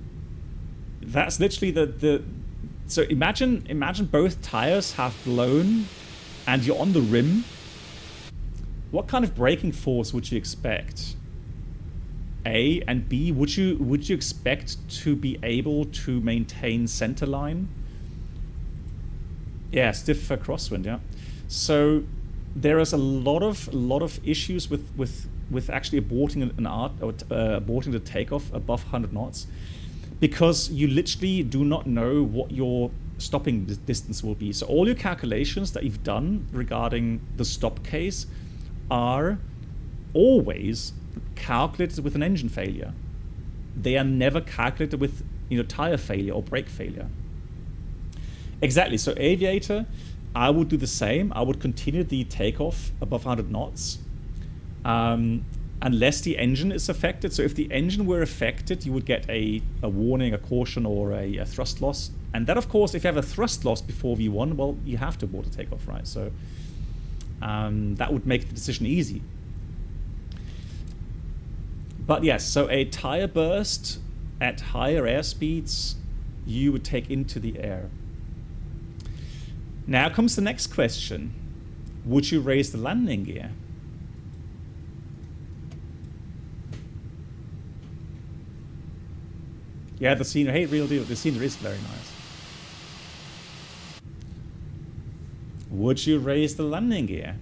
that's literally so imagine both tires have blown and you're on the rim. What kind of braking force would you expect? A, and B, would you expect to be able to maintain center line? Yeah, stiff crosswind. Yeah, so there is a lot of issues with actually aborting aborting the takeoff above 100 knots, because you literally do not know what your stopping distance will be. So all your calculations that you've done regarding the stop case are always calculated with an engine failure. They are never calculated with, you know, tire failure or brake failure. Exactly. So aviator, I would do the same. I would continue the takeoff above 100 knots unless the engine is affected. So if the engine were affected, you would get a warning, a caution, or a thrust loss. And that, of course, if you have a thrust loss before V1, well, you have to abort the takeoff, right? So that would make the decision easy. But yes, so a tire burst at higher airspeeds, you would take into the air. Now comes the next question. Would you raise the landing gear? Yeah, the scenery, hey, real deal, the scenery is very nice. Would you raise the landing gear?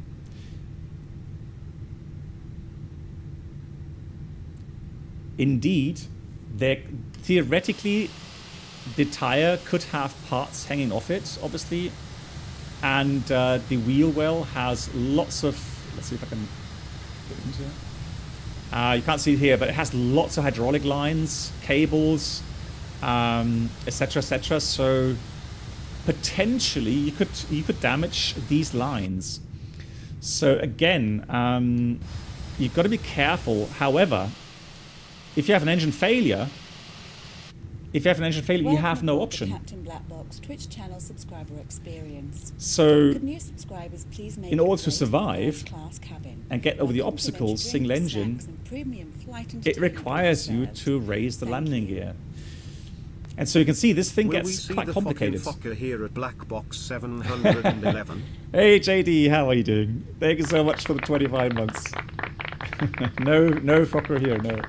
Indeed, theoretically, the tire could have parts hanging off it, obviously. And the wheel well has lots of, let's see if I can get into it. You can't see it here, but it has lots of hydraulic lines, cables, etc., etc. So potentially you could damage these lines. So again, you've got to be careful. However, if you have an engine failure, you have no option. Captain Black Box Twitch channel subscriber experience. So, Could new subscribers please make in order to survive first-class cabin, and get over where the obstacles, complimentary single drinks, engine, snacks, and premium flight it entertainment requires will be you served. to raise the Thank landing you. gear. And so you can see this thing Will we gets see quite the complicated. fucking fucker here at Black Box 711? Hey JD, how are you doing? Thank you so much for the 25 months. no Fokker here, no.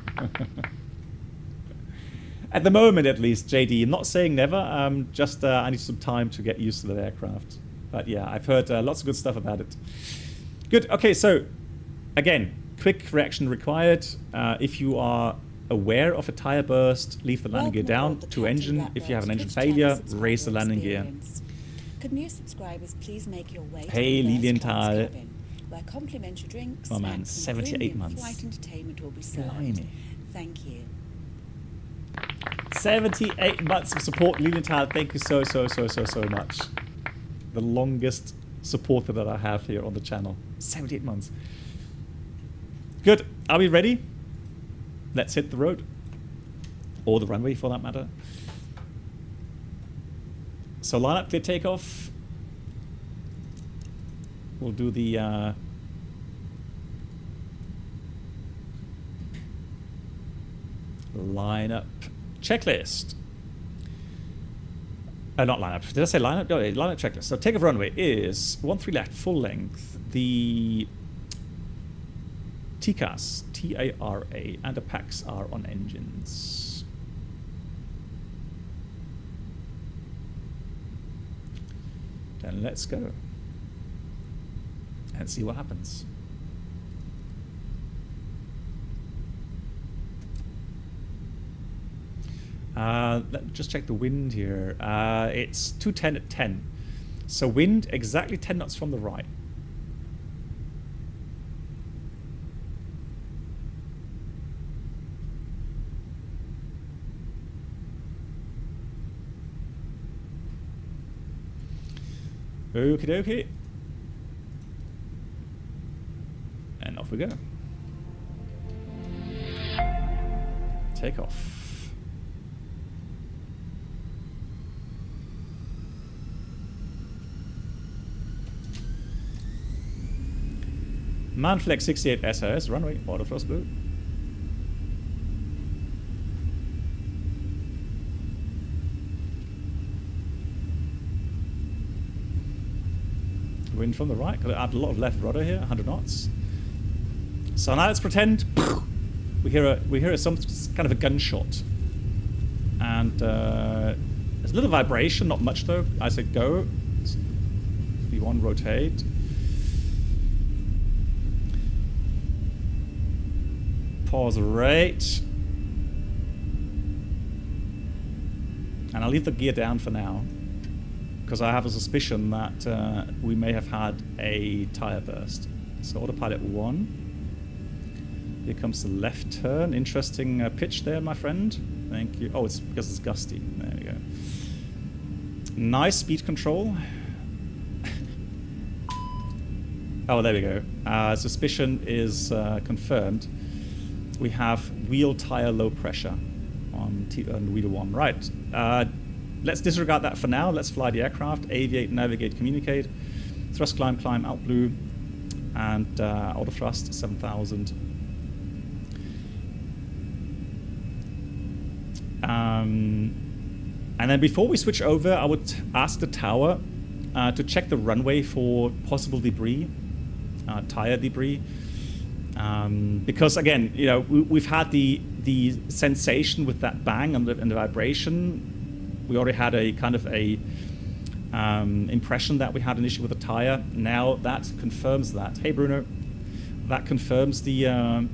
At the moment, at least, JD. I'm not saying never. Just I need some time to get used to that aircraft. But yeah, I've heard lots of good stuff about it. Good. Okay, so again, quick reaction required. If you are aware of a tire burst, leave the landing gear down. To engine. If you have an engine failure, raise the landing gear. Could new subscribers please make your way Hey, to the Lilienthal. first-class cabin, where complimentary drinks, Oh, man, snacks, 78 and premium months. flight entertainment will be served. Blimey. Thank you. 78 months of support, Lilienthal. Thank you so much. The longest supporter that I have here on the channel. 78 months. Good. Are we ready? Let's hit the road. Or the runway, for that matter. So line up, clear takeoff. We'll do the... line up checklist. Not line up. Did I say line up? No, line up checklist. So takeoff runway is 13 left, full length. The TCAS, T-A-R-A, and the packs are on engines. Then let's go and see what happens. Let me just check the wind here. It's 210 at 10. So wind exactly 10 knots from the right. Okie dokie. And off we go. Take off. Manflex 68 SRS, runway, autothrust blue. Wind from the right, got to add a lot of left rudder here, 100 knots. So now let's pretend we hear some kind of a gunshot. And there's a little vibration, not much though. I say go. V1 rotate. Pause rate. And I'll leave the gear down for now, because I have a suspicion that we may have had a tire burst. So autopilot 1. Here comes the left turn. Interesting pitch there, my friend. Thank you. Oh, it's because it's gusty. There we go. Nice speed control. Oh, there we go. Suspicion is confirmed. We have wheel tire low pressure on wheel 1. Right. Let's disregard that for now. Let's fly the aircraft. Aviate, navigate, communicate. Thrust, climb, out blue. And auto thrust 7,000. And then before we switch over, I would ask the tower to check the runway for possible debris, tire debris. Because again, you know, we've had the sensation with that bang and the vibration. We already had a kind of a impression that we had an issue with the tire. Now that confirms that. Hey Bruno, that confirms the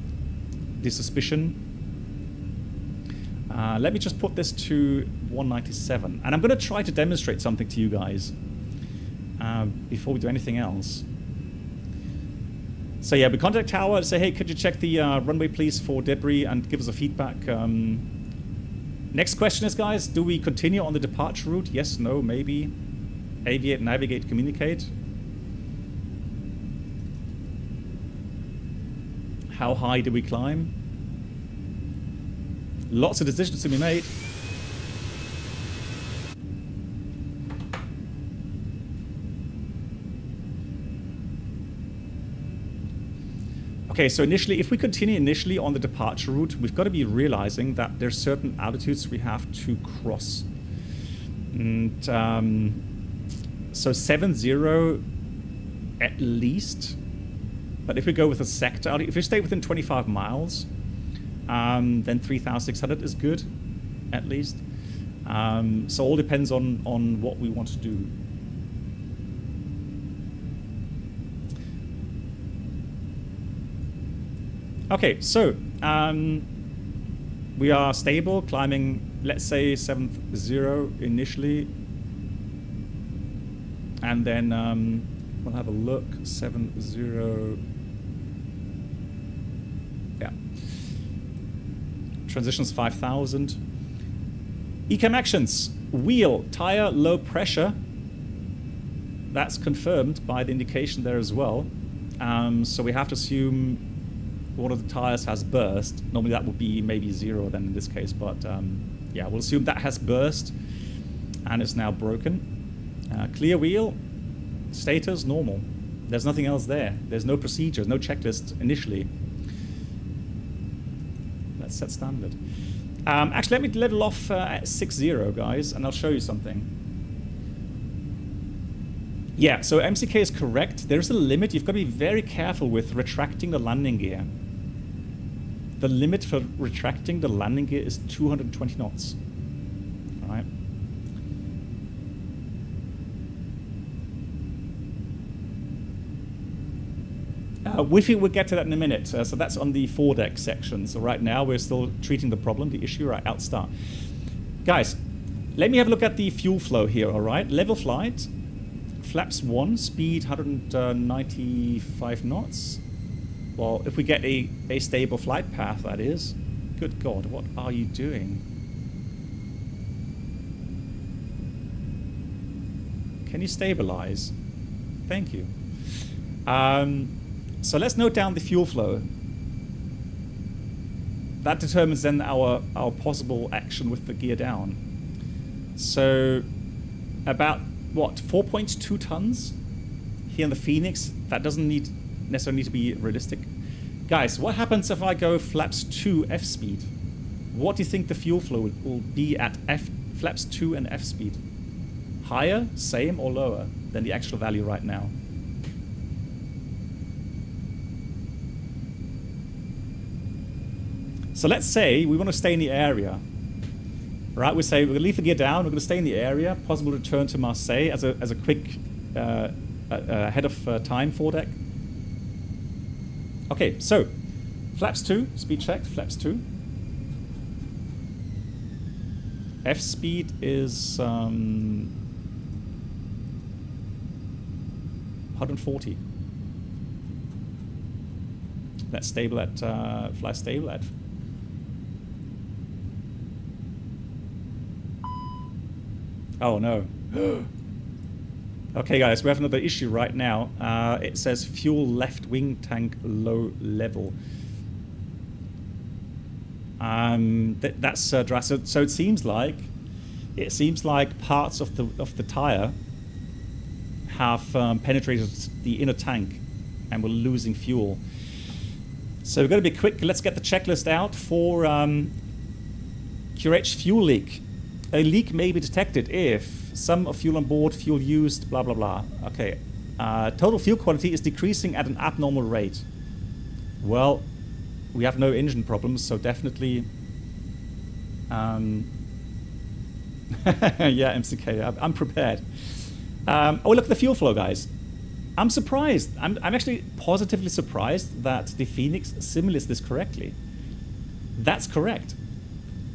suspicion. Let me just put this to 197, and I'm going to try to demonstrate something to you guys. before we do anything else. So yeah, we contact tower, say, hey, could you check the runway please for debris and give us a feedback. Next question is, guys, do we continue on the departure route? Yes, no, maybe. Aviate, navigate, communicate. How high do we climb? Lots of decisions to be made. Okay, so initially, if we continue initially on the departure route, we've got to be realizing that there's certain altitudes we have to cross. And so 7-0 at least. But if we go with a sector, if we stay within 25 miles, then 3,600 is good, at least. So all depends on what we want to do. Okay, so we are stable, climbing, let's say 7-0 initially. And then we'll have a look, 7-0. Yeah. Transitions 5,000. ECAM actions. Wheel, tire, low pressure. That's confirmed by the indication there as well. So we have to assume one of the tires has burst. Normally that would be maybe 0 then in this case, but yeah, we'll assume that has burst and is now broken. Clear wheel, status normal. There's nothing else there. There's no procedure, no checklist initially. Let's set standard. Actually, let me level off at 6-0, guys, and I'll show you something. Yeah, so MCK is correct. There's a limit. You've got to be very careful with retracting the landing gear. The limit for retracting the landing gear is 220 knots. All right. We'll get to that in a minute. So that's on the foredeck section. So right now we're still treating the problem, the issue, right? Outstar. Guys, let me have a look at the fuel flow here, all right? Level flight, flaps 1, speed 195 knots. Well, if we get a stable flight path, that is. Good God, what are you doing? Can you stabilize? Thank you. So let's note down the fuel flow. That determines then our possible action with the gear down. So about, what, 4.2 tons here in the FENIX? That doesn't necessarily need to be realistic. Guys, what happens if I go flaps 2 F speed? What do you think the fuel flow will be at flaps 2 and F speed? Higher, same, or lower than the actual value right now? So let's say we want to stay in the area. Right, we say we're going to leave the gear down, we're going to stay in the area, possible return to Marseille as a quick ahead of time foredeck. Okay, so flaps 2, speed checked, flaps 2. F speed is 140. That's stable at, fly stable at. Oh no. Okay guys, we have another issue right now. It says fuel left wing tank low level. That's drastic. So it seems like parts of the tire have penetrated the inner tank and we're losing fuel. So we've got to be quick. Let's get the checklist out for QH fuel leak. A leak may be detected if sum of fuel on board, fuel used, blah, blah, blah. Okay. Total fuel quality is decreasing at an abnormal rate. Well, we have no engine problems, so definitely... yeah, MCK, I'm prepared. Oh, look at the fuel flow, guys. I'm surprised. I'm actually positively surprised that the FENIX simulates this correctly. That's correct.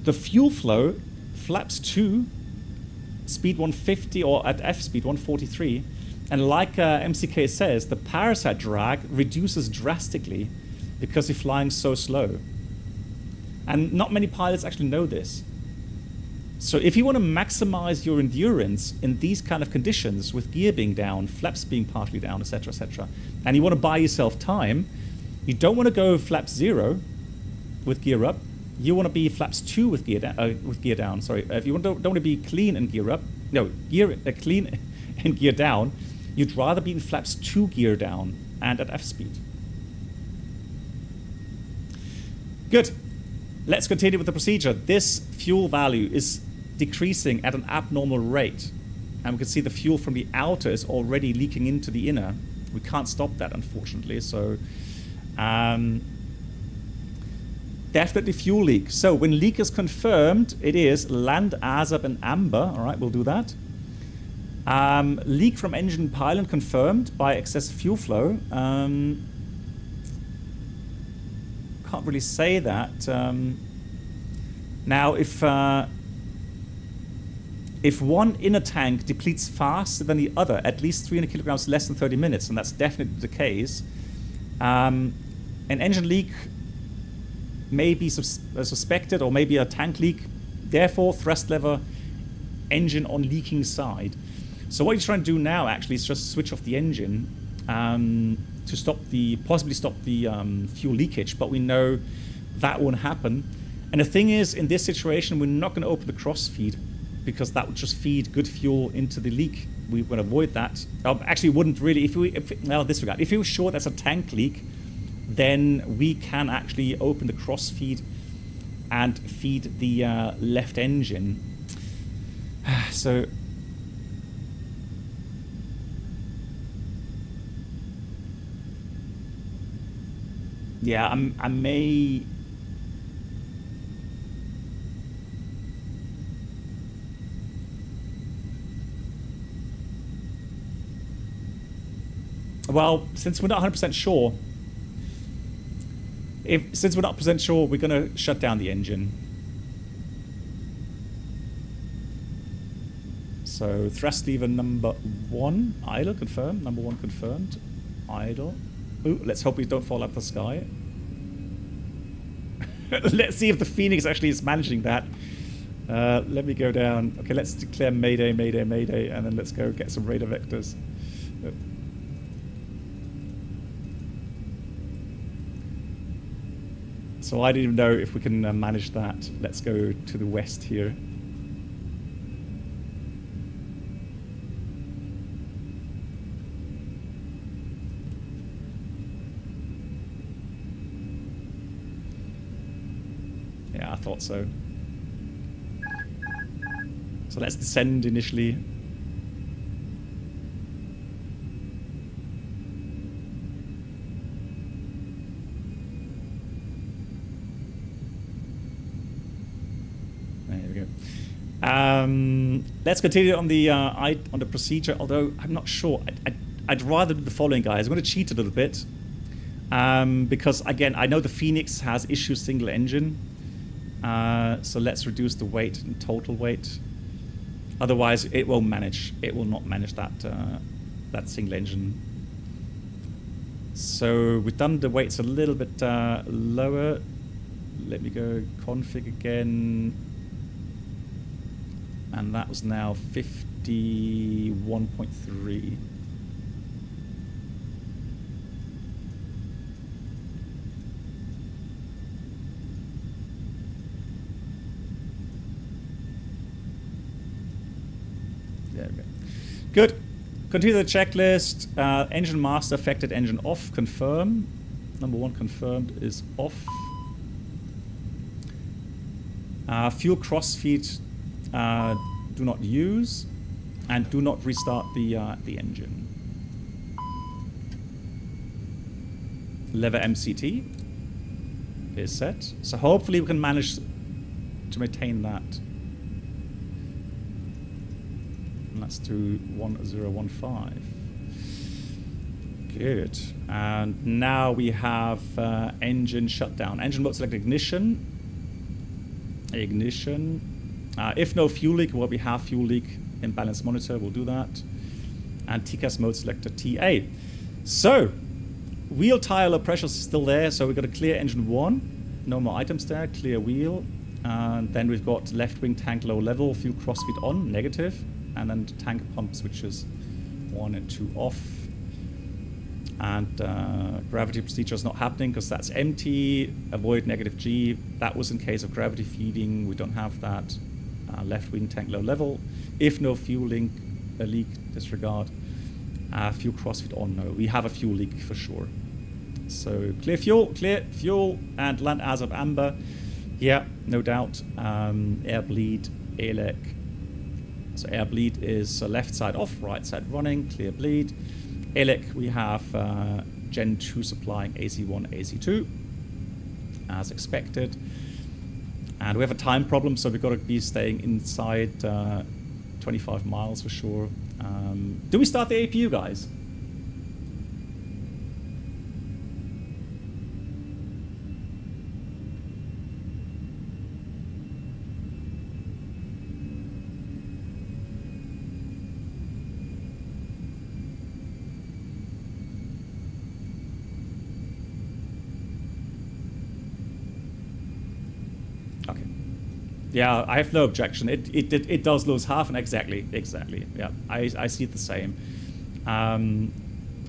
The fuel flow... Flaps 2, speed 150, or at F speed 143, And like MCK says, the parasite drag reduces drastically because you're flying so slow. And not many pilots actually know this. So if you want to maximize your endurance in these kind of conditions, with gear being down, flaps being partially down, etc., and you want to buy yourself time, you don't want to go flaps 0 with gear up. You want to be flaps 2 with gear down. Sorry, if you don't want to be clean and gear up, no, clean and gear down, you'd rather be in flaps 2 gear down and at F speed. Good. Let's continue with the procedure. This fuel value is decreasing at an abnormal rate. And we can see the fuel from the outer is already leaking into the inner. We can't stop that, unfortunately. So, definitely fuel leak. So, when leak is confirmed, it is land, ASAP, and amber. All right, we'll do that. Leak from engine pylon confirmed by excessive fuel flow. Can't really say that. Now, if one inner tank depletes faster than the other, at least 300 kilograms less than 30 minutes, and that's definitely the case, an engine leak may be suspected, or maybe a tank leak. Therefore, thrust lever, engine on leaking side. So what you're trying to do now actually is just switch off the engine to possibly stop the fuel leakage, but we know that won't happen. And the thing is, in this situation, we're not going to open the cross feed, because that would just feed good fuel into the leak. We would avoid that. Actually, wouldn't really. If we were sure that's a tank leak, then we can actually open the cross feed and feed the left engine. So. Yeah, I may... Well, since we're not 100% sure, we're going to shut down the engine. So thrust lever number 1, idle, confirmed. Number 1 confirmed, idle. Ooh, let's hope we don't fall out of the sky. Let's see if the FENIX actually is managing that. Let me go down. Okay, let's declare Mayday, Mayday, Mayday, and then let's go get some radar vectors. So I didn't even know if we can manage that. Let's go to the west here. Yeah, I thought so. So let's descend initially. There we go. Let's continue on the procedure. Although I'm not sure. I'd rather do the following, guys. I'm going to cheat a little bit because again, I know the FENIX has issued single engine. So let's reduce the weight and total weight. Otherwise, it won't manage. It will not manage that that single engine. So we've done the weights a little bit lower. Let me go config again, and that was now 51.3. There we go. Good. Continue the checklist. Engine master affected, engine off. Confirm. Number 1 confirmed is off. Fuel crossfeed do not use, and do not restart the engine. Lever MCT is set. So hopefully we can manage to maintain that. Let's do 1015. Good. And now we have engine shutdown. Engine mode select ignition. Ignition. If no fuel leak, well, we have fuel leak imbalance monitor. We'll do that. and TCAS mode selector TA. So, wheel tire low pressure is still there, so we've got a clear engine 1, no more items there, clear wheel, and then we've got left wing tank low level, fuel crossfeed on, negative, and then tank pump switches 1 and 2 off. And gravity procedure is not happening because that's empty. Avoid negative G. That was in case of gravity feeding. We don't have that. Left wing tank low level. If no fuel leak, disregard. Fuel crossfeed on, no. We have a fuel leak for sure. So clear fuel, and land as of amber. Yeah, no doubt. Air bleed, ALEC. So air bleed is left side off, right side running, clear bleed. ALEC, we have Gen 2 supplying AC1, AC2, as expected. And we have a time problem, so we've got to be staying inside 25 miles for sure. Do we start the APU, guys? Okay. Yeah, I have no objection. It does lose half, and exactly. Yeah, I see it the same.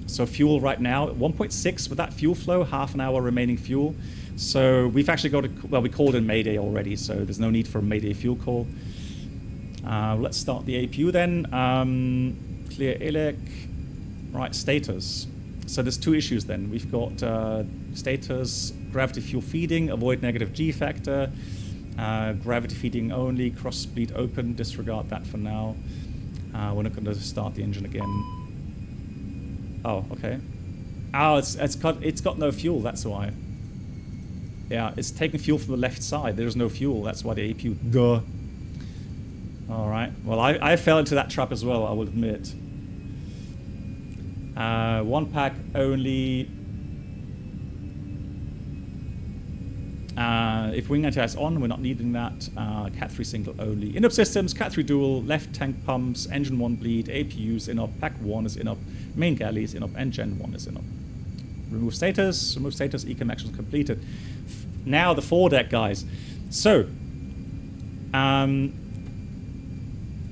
So fuel right now 1.6 with that fuel flow, half an hour remaining fuel. So we've actually got we called in Mayday already, so there's no need for a Mayday fuel call. Let's start the APU then. Clear ALEC. Right, status. So there's two issues then. We've got status, gravity fuel feeding, avoid negative G factor. Gravity feeding only, cross bleed open, disregard that for now. We're not going to start the engine again. Oh, okay. Oh, it's got no fuel, that's why. Yeah, it's taking fuel from the left side. There's no fuel, that's why the APU, duh. Alright, well I fell into that trap as well, I will admit. One pack only. If wing anti is on, we're not needing that. Cat 3 single only. Inop systems, Cat 3 dual, left tank pumps, engine 1 bleed, APUs inop, pack 1 is inop, main galley is inop, and gen 1 is inop. Remove status, ecam actions completed. Now the foredeck, guys. So,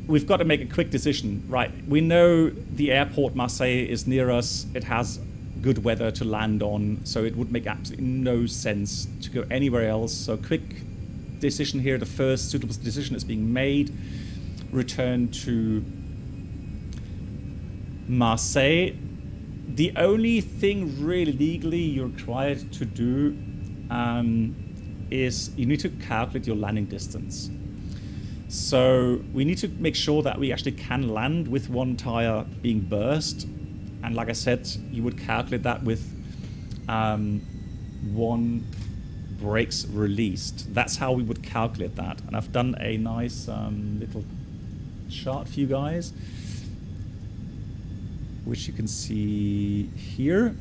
we've got to make a quick decision, right? We know the airport Marseille is near us. It has good weather to land on, so it would make absolutely no sense to go anywhere else. So quick decision here. The first suitable decision is being made. Return to Marseille. The only thing really legally you're required to do is you need to calculate your landing distance. So we need to make sure that we actually can land with one tire being burst. And like I said, you would calculate that with one brakes released. That's how we would calculate that. And I've done a nice little chart for you guys, which you can see here.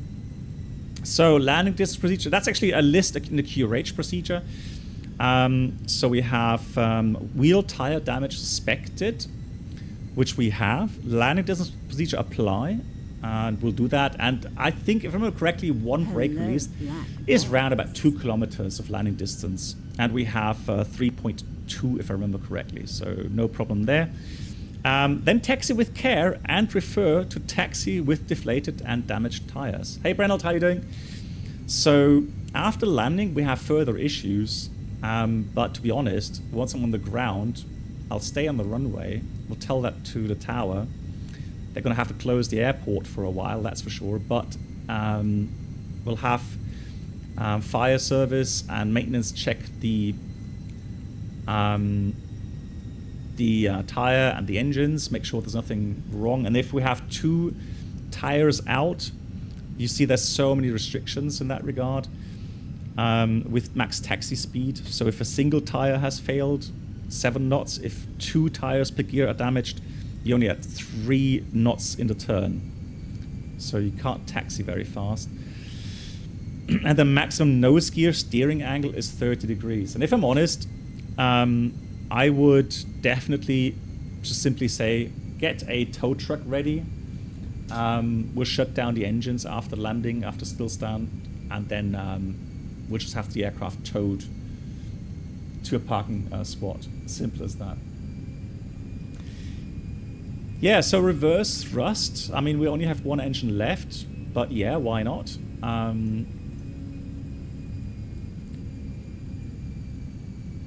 So landing distance procedure, that's actually a list in the QRH procedure. So we have wheel tire damage suspected, which we have. Landing distance procedure apply. And we'll do that. And I think, if I remember correctly, one brake release is around about 2 kilometers of landing distance. And we have 3.2, if I remember correctly. So no problem there. Then taxi with care and refer to taxi with deflated and damaged tires. Hey, Brennelt, how you doing? So after landing, we have further issues. But to be honest, once I'm on the ground, I'll stay on the runway. We'll tell that to the tower. They're going to have to close the airport for a while, that's for sure. But we'll have fire service and maintenance check the tire and the engines, make sure there's nothing wrong. And if we have 2 tires out, you see there's so many restrictions in that regard with max taxi speed. So if a single tire has failed, 7 knots. If 2 tires per gear are damaged, you only have 3 knots in the turn. So you can't taxi very fast. And the maximum nose gear steering angle is 30 degrees. And if I'm honest, I would definitely just simply say, get a tow truck ready We'll shut down the engines after landing, after stillstand, and then we'll just have the aircraft towed to a parking spot. Simple as that. Yeah, so reverse thrust. I mean, we only have one engine left, but yeah, why not?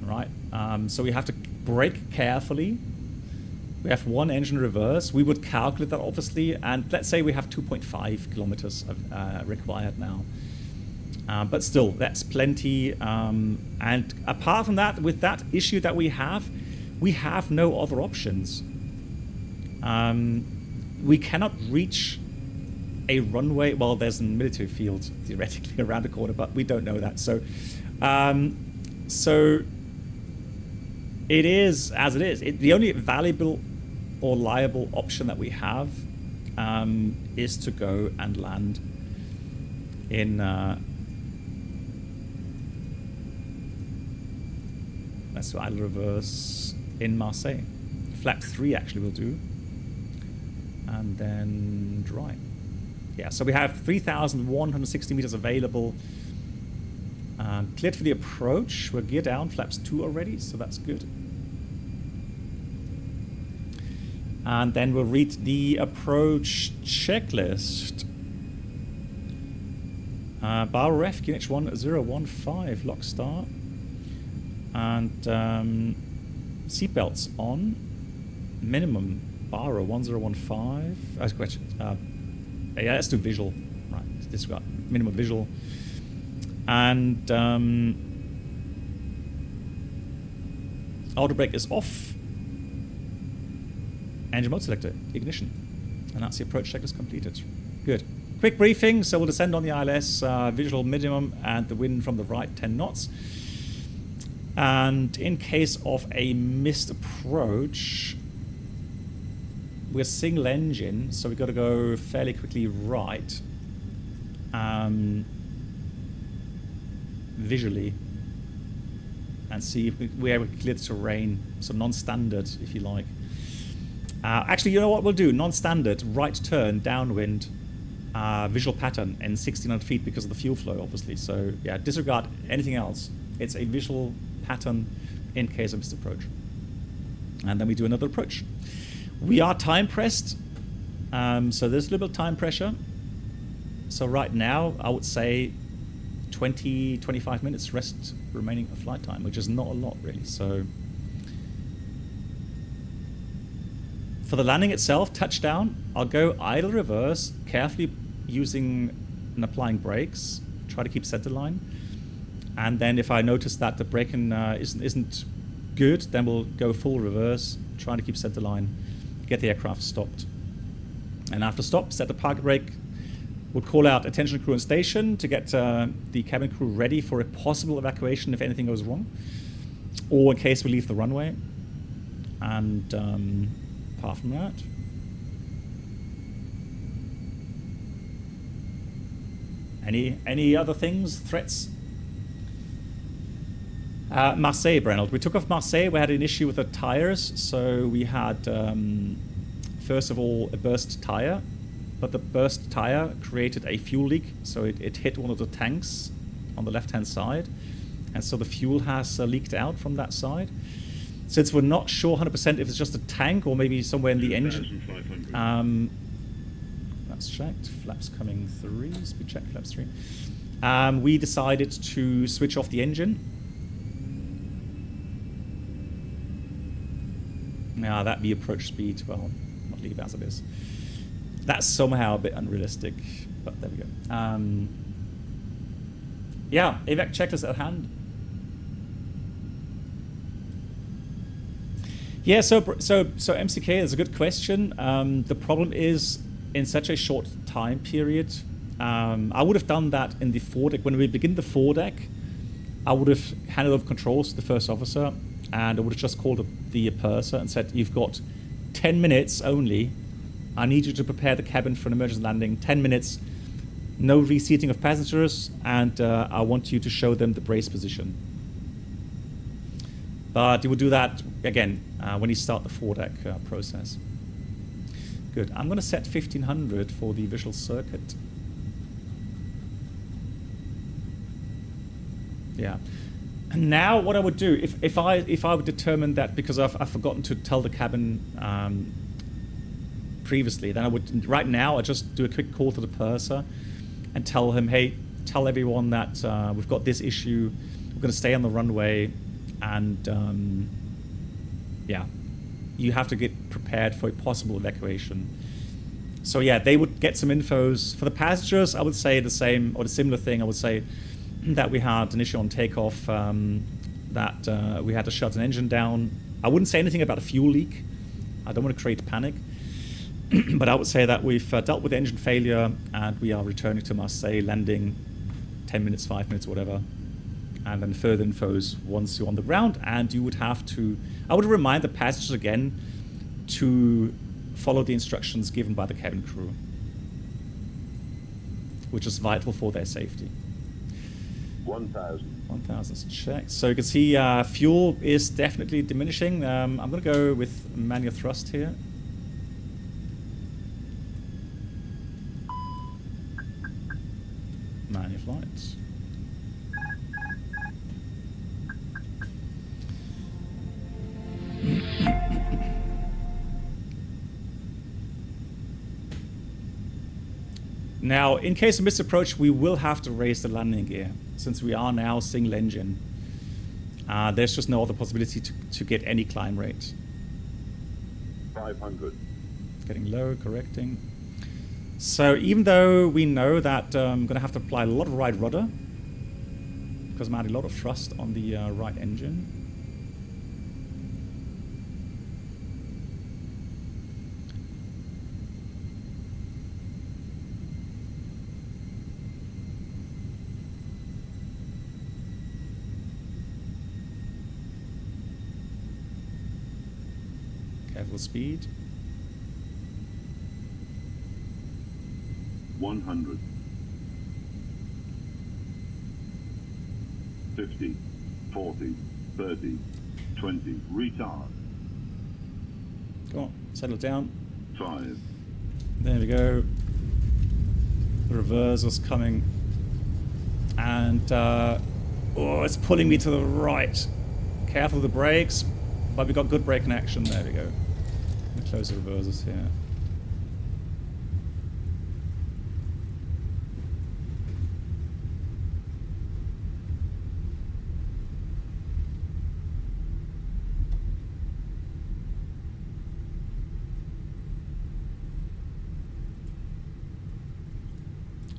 Right, so we have to brake carefully. We have one engine reverse. We would calculate that, obviously, and let's say we have 2.5 kilometers required now. But still, that's plenty. And apart from that, with that issue that we have no other options. We cannot reach a runway. Well, there's a military field theoretically around the corner, but we don't know that. So, so it is as it is. The only valuable or liable option that we have is to go and land in. Let's do idle reverse in Marseille. Flap 3 actually will do. And then dry. Yeah, so we have 3,160 meters available. Cleared for the approach. We're gear down, flaps 2 already, so that's good. And then we'll read the approach checklist. Bar ref, QNH 1015, lock start. And seatbelts on. Minimum bar 1015. Question. Yeah, let's do visual. Right, disregard minimum visual. And auto brake is off. Engine mode selector, ignition. And that's the approach checklist completed. Good. Quick briefing. So we'll descend on the ILS, visual minimum, and the wind from the right 10 knots. And in case of a missed approach, we're single engine, so we've got to go fairly quickly right. Visually. And see if we're able to clear the terrain. So non-standard, if you like. Actually, you know what we'll do? Non-standard, right turn, downwind, visual pattern, and 1,600 feet because of the fuel flow, obviously. So, yeah, disregard anything else. It's a visual pattern in case of missed approach. And then we do another approach. We are time pressed, so there's a little bit of time pressure. So right now, I would say 20, 25 minutes rest remaining of flight time, which is not a lot, really. So for the landing itself, touchdown, I'll go idle reverse, carefully using and applying brakes, try to keep center line. And then if I notice that the braking isn't good, then we'll go full reverse, trying to keep center line, get the aircraft stopped. And after stop, set the park brake. We'll call out attention crew on station to get the cabin crew ready for a possible evacuation if anything goes wrong, or in case we leave the runway. And apart from that, any other things, threats? Marseille, Brennald. We took off Marseille. We had an issue with the tires. So we had, first of all, a burst tire. But the burst tire created a fuel leak. So it hit one of the tanks on the left-hand side. And so the fuel has leaked out from that side. Since we're not sure 100% if it's just a tank or maybe somewhere in the engine. That's checked. Flaps coming 3. Speed check, flaps 3. We decided to switch off the engine. Now that be approach speed, well, not leave as it is. That's somehow a bit unrealistic, but there we go. Yeah, evac checklist at hand. Yeah, so MCK is a good question. The problem is in such a short time period. I would have done that in the foredeck. When we begin the foredeck, I would have handed over controls to the first officer, and I would have just called up the purser and said, you've got 10 minutes only. I need you to prepare the cabin for an emergency landing. 10 minutes, no reseating of passengers, and I want you to show them the brace position. But you would do that, again, when you start the foredeck process. Good. I'm going to set 1500 for the visual circuit. Yeah. And now what I would do, if I would determine that, because I've forgotten to tell the cabin previously, then I would, right now, I just do a quick call to the purser and tell him, hey, tell everyone that we've got this issue, we're going to stay on the runway, and yeah, you have to get prepared for a possible evacuation. So yeah, they would get some infos. For the passengers, I would say the same, or the similar thing. I would say that we had an issue on takeoff, that we had to shut an engine down. I wouldn't say anything about a fuel leak. I don't want to create panic. But I would say that we've dealt with engine failure and we are returning to Marseille, landing 10 minutes, 5 minutes, whatever. And then further infos once you're on the ground. And you would have to, I would remind the passengers again to follow the instructions given by the cabin crew, which is vital for their safety. 1,000. 1,000 check. So you can see fuel is definitely diminishing. I'm going to go with manual thrust here. Manual flights. Now, in case of misapproach, we will have to raise the landing gear, since we are now single engine. There's just no other possibility to get any climb rate. 500. Getting low, correcting. So even though we know that I'm going to have to apply a lot of right rudder, because I'm adding a lot of thrust on the right engine. Careful speed. 100. 50. 40. 30. 20. Retard. Go on, settle down. 5. There we go. The reverser's coming. And, oh, it's pulling me to the right. Careful of the brakes, but we've got good braking action. There we go. Let me close the reversers here.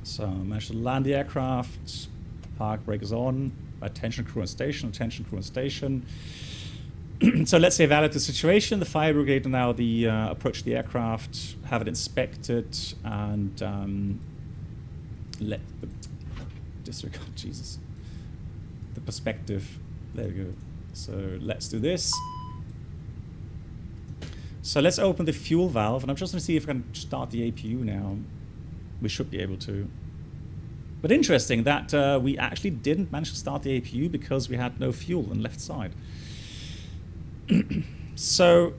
So managed to land the aircraft, park brake is on, attention crew on station, attention crew on station. So let's evaluate the situation. The fire brigade will now approach the aircraft, have it inspected, and let the disregard, Jesus, the perspective. There we go. So let's do this. So let's open the fuel valve, and I'm just going to see if I can start the APU now. We should be able to. But interesting that we actually didn't manage to start the APU because we had no fuel on the left side. So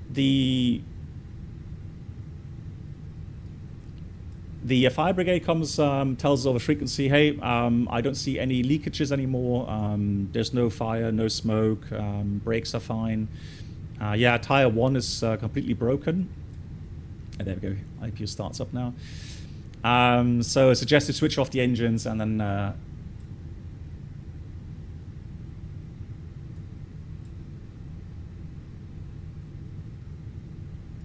the fire brigade comes, tells us over frequency, hey, I don't see any leakages anymore. There's no fire, no smoke. Brakes are fine. Yeah, tire 1 is completely broken. And there we go. IPU starts up now. So I suggest to switch off the engines and then no,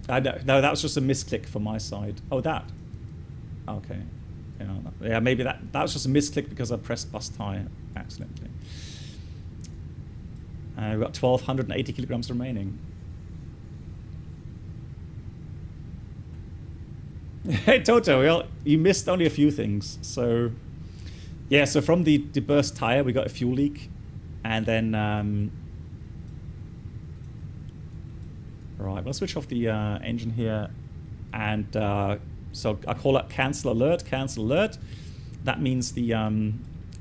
that was just a misclick from my side. Oh, that. Okay. Yeah, maybe that was just a misclick because I pressed bus tire accidentally. We've got 1,280 kilograms remaining. Hey Toto, well, you missed only a few things. So yeah, so from the burst tire we got a fuel leak, and then right, we'll switch off the engine here, and so I call it cancel alert. Cancel alert. That means the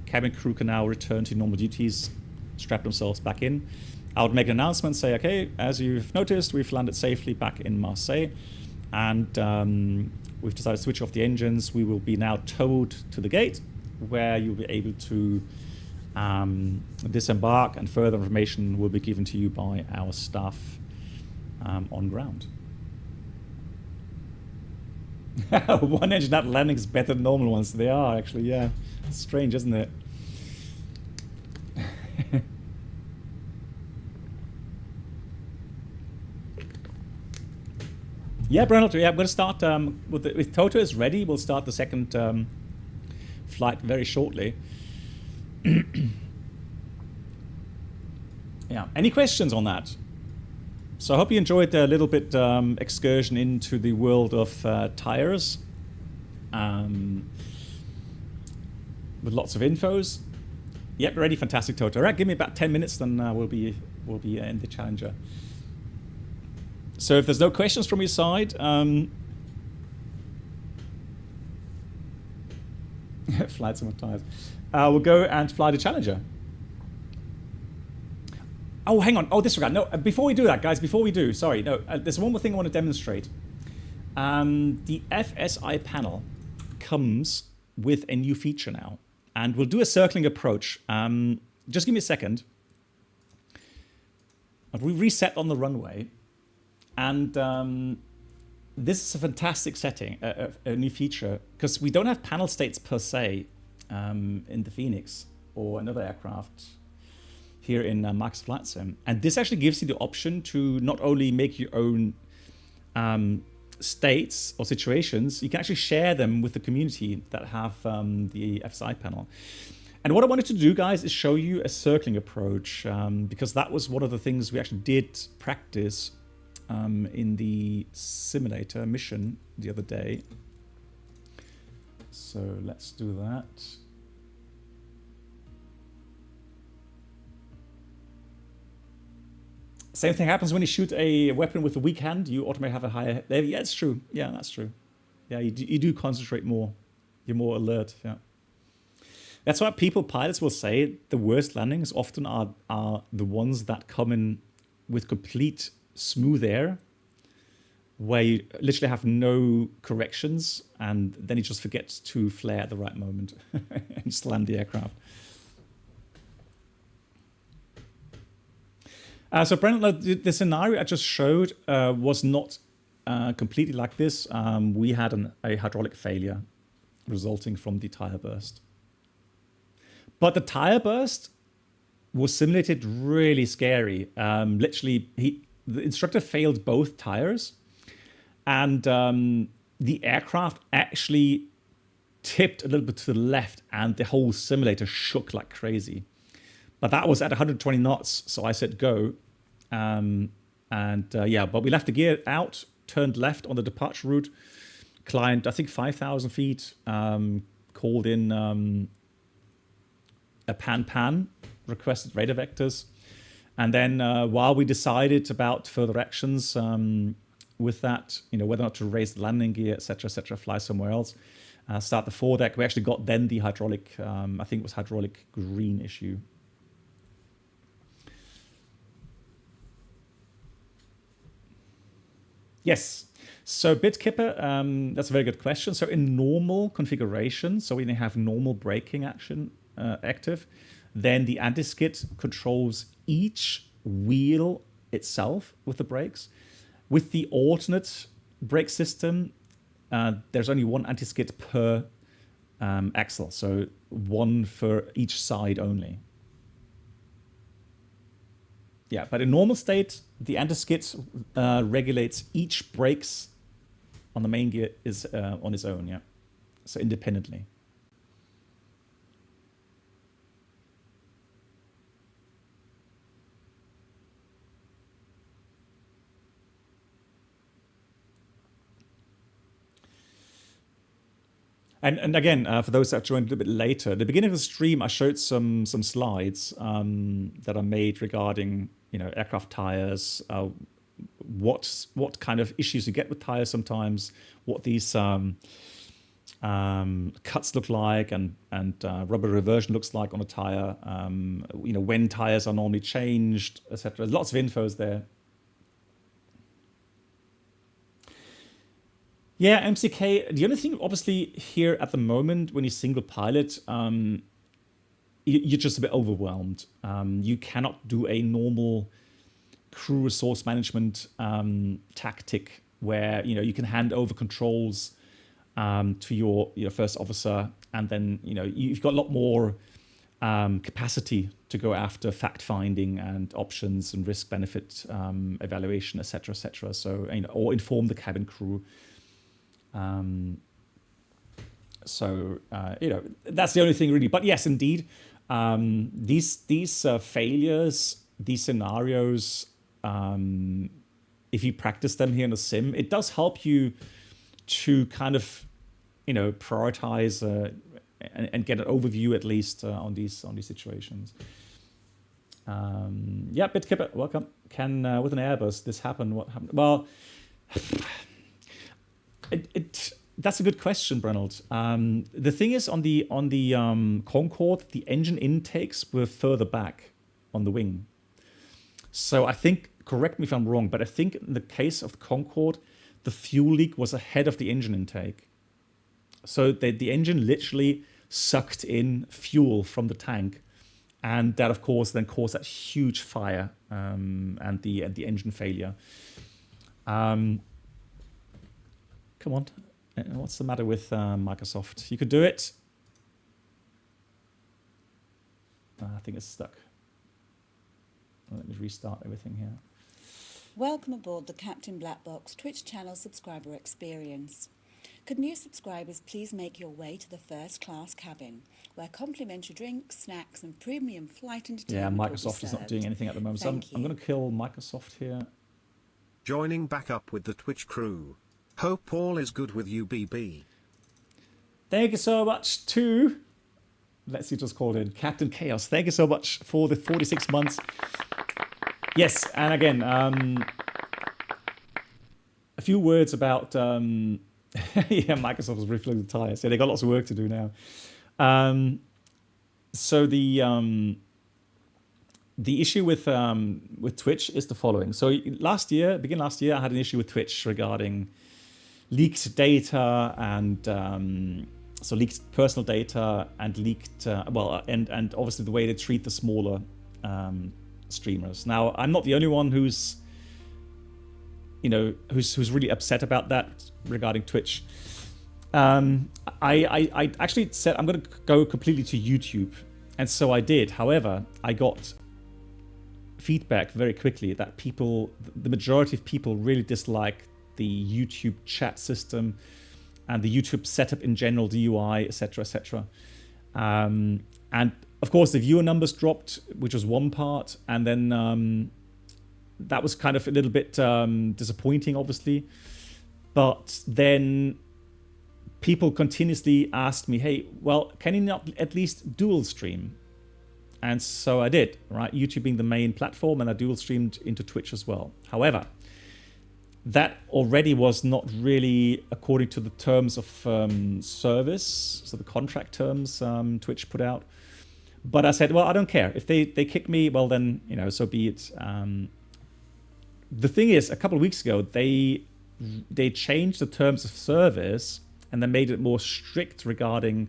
cabin crew can now return to normal duties, strap themselves back in, I would make an announcement, say, okay, as you've noticed, we've landed safely back in Marseille, and we've decided to switch off the engines. We will be now towed to the gate, where you'll be able to disembark, and further information will be given to you by our staff on ground. One engine at landing is better than normal ones. They are actually, yeah. It's strange, isn't it? Yeah, Bernard, yeah, I'm going to start with Toto is ready. We'll start the second flight very shortly. Yeah, any questions on that? So I hope you enjoyed the little bit excursion into the world of Tyres with lots of infos. Yep, ready, fantastic, Toto. All right, give me about 10 minutes, then we'll be in the Challenger. So if there's no questions from your side, flight some of Tyres. We'll go and fly the Challenger. Oh, hang on. Oh, disregard. No, before we do that, guys, sorry. No, there's one more thing I want to demonstrate. The FSI panel comes with a new feature now, and we'll do a circling approach. Just give me a second. We reset on the runway, and this is a fantastic setting, a new feature, because we don't have panel states per se in the FENIX or another aircraft here in Max Flight Sim. And this actually gives you the option to not only make your own states or situations, you can actually share them with the community that have the FSI panel. And what I wanted to do, guys, is show you a circling approach, because that was one of the things we actually did practice in the simulator mission the other day. So let's do that. Same thing happens when you shoot a weapon with a weak hand. You automatically have a higher... Yeah, it's true. Yeah, that's true. Yeah, you do concentrate more. You're more alert, yeah. That's why pilots will say the worst landings often are the ones that come in with complete smooth air, where you literally have no corrections, and then you just forget to flare at the right moment and just land the aircraft. So Brendan, the scenario I just showed was not completely like this. We had a hydraulic failure resulting from the tire burst. But the tire burst was simulated really scary. Literally, the instructor failed both tires, and the aircraft actually tipped a little bit to the left, and the whole simulator shook like crazy. But that was at 120 knots, so I said go. Yeah, but we left the gear out, turned left on the departure route, climbed, I think, 5,000 feet, called in a pan, requested radar vectors. And then while we decided about further actions with that, whether or not to raise the landing gear, et cetera, fly somewhere else, start the foredeck, we actually got then the hydraulic, I think it was hydraulic green issue. Yes. So BitKipper, that's a very good question. So in normal configuration, so when you have normal braking action active, then the anti-skid controls each wheel itself with the brakes. With the alternate brake system, there's only one anti-skid per axle, so one for each side only. Yeah, but in normal state, the anti-skid regulates each brakes on the main gear is on its own, yeah, so independently. And again, for those that joined a little bit later, at the beginning of the stream, I showed some slides that are made regarding aircraft tires, what kind of issues you get with tires sometimes, what these cuts look like, and rubber reversion looks like on a tire. When tires are normally changed, etc. Lots of infos there. Yeah, MCK. The only thing, obviously, here at the moment, when you single pilot, you're just a bit overwhelmed. You cannot do a normal crew resource management tactic where you can hand over controls to your first officer, and then you've got a lot more capacity to go after fact finding and options and risk benefit evaluation, etc., etc. So or inform the cabin crew. That's the only thing really. But yes, indeed, these failures, these scenarios, if you practice them here in the sim, it does help you to kind of prioritize and get an overview at least on these situations. Yeah, BitKipper, welcome. Can with an Airbus this happen? What happened? Well, that's a good question, Brenold. The thing is, on the Concorde, the engine intakes were further back on the wing. So I think, correct me if I'm wrong, but I think in the case of Concorde, the fuel leak was ahead of the engine intake. So the engine literally sucked in fuel from the tank, and that, of course, then caused that huge fire and the engine failure. Come on. What's the matter with Microsoft? You could do it. I think it's stuck. Let me restart everything here. Welcome aboard the Captain Black Box Twitch channel subscriber experience. Could new subscribers please make your way to the first class cabin, where complimentary drinks, snacks and premium flight entertainment will be Microsoft is not served. doing anything at the moment. So I'm going to kill Microsoft here. Joining back up with the Twitch crew. Hope all is good with you, BB. Thank you so much to, let's see, just called in Captain Chaos. Thank you so much for the 46 months. Yes, and again, a few words about, Microsoft is refilling the tires. Yeah, they got lots of work to do now. So the issue with Twitch is the following. So beginning last year, I had an issue with Twitch regarding leaked data and so leaked personal data and leaked and obviously the way they treat the smaller streamers. Now, I'm not the only one who's really upset about that regarding Twitch. I actually said I'm going to go completely to YouTube, and so I did. However, I got feedback very quickly that the majority of people really dislike the YouTube chat system and the YouTube setup in general, the UI, etc., etc. And of course, the viewer numbers dropped, which was one part, and then that was kind of a little bit disappointing, obviously. But then people continuously asked me, hey, well, can you not at least dual stream? And so I did, right? YouTube being the main platform, and I dual streamed into Twitch as well. However, that already was not really according to the terms of service, so the contract terms Twitch put out. But I said, well, I don't care. If they kick me, well, then, so be it. The thing is, a couple of weeks ago, they changed the terms of service, and they made it more strict regarding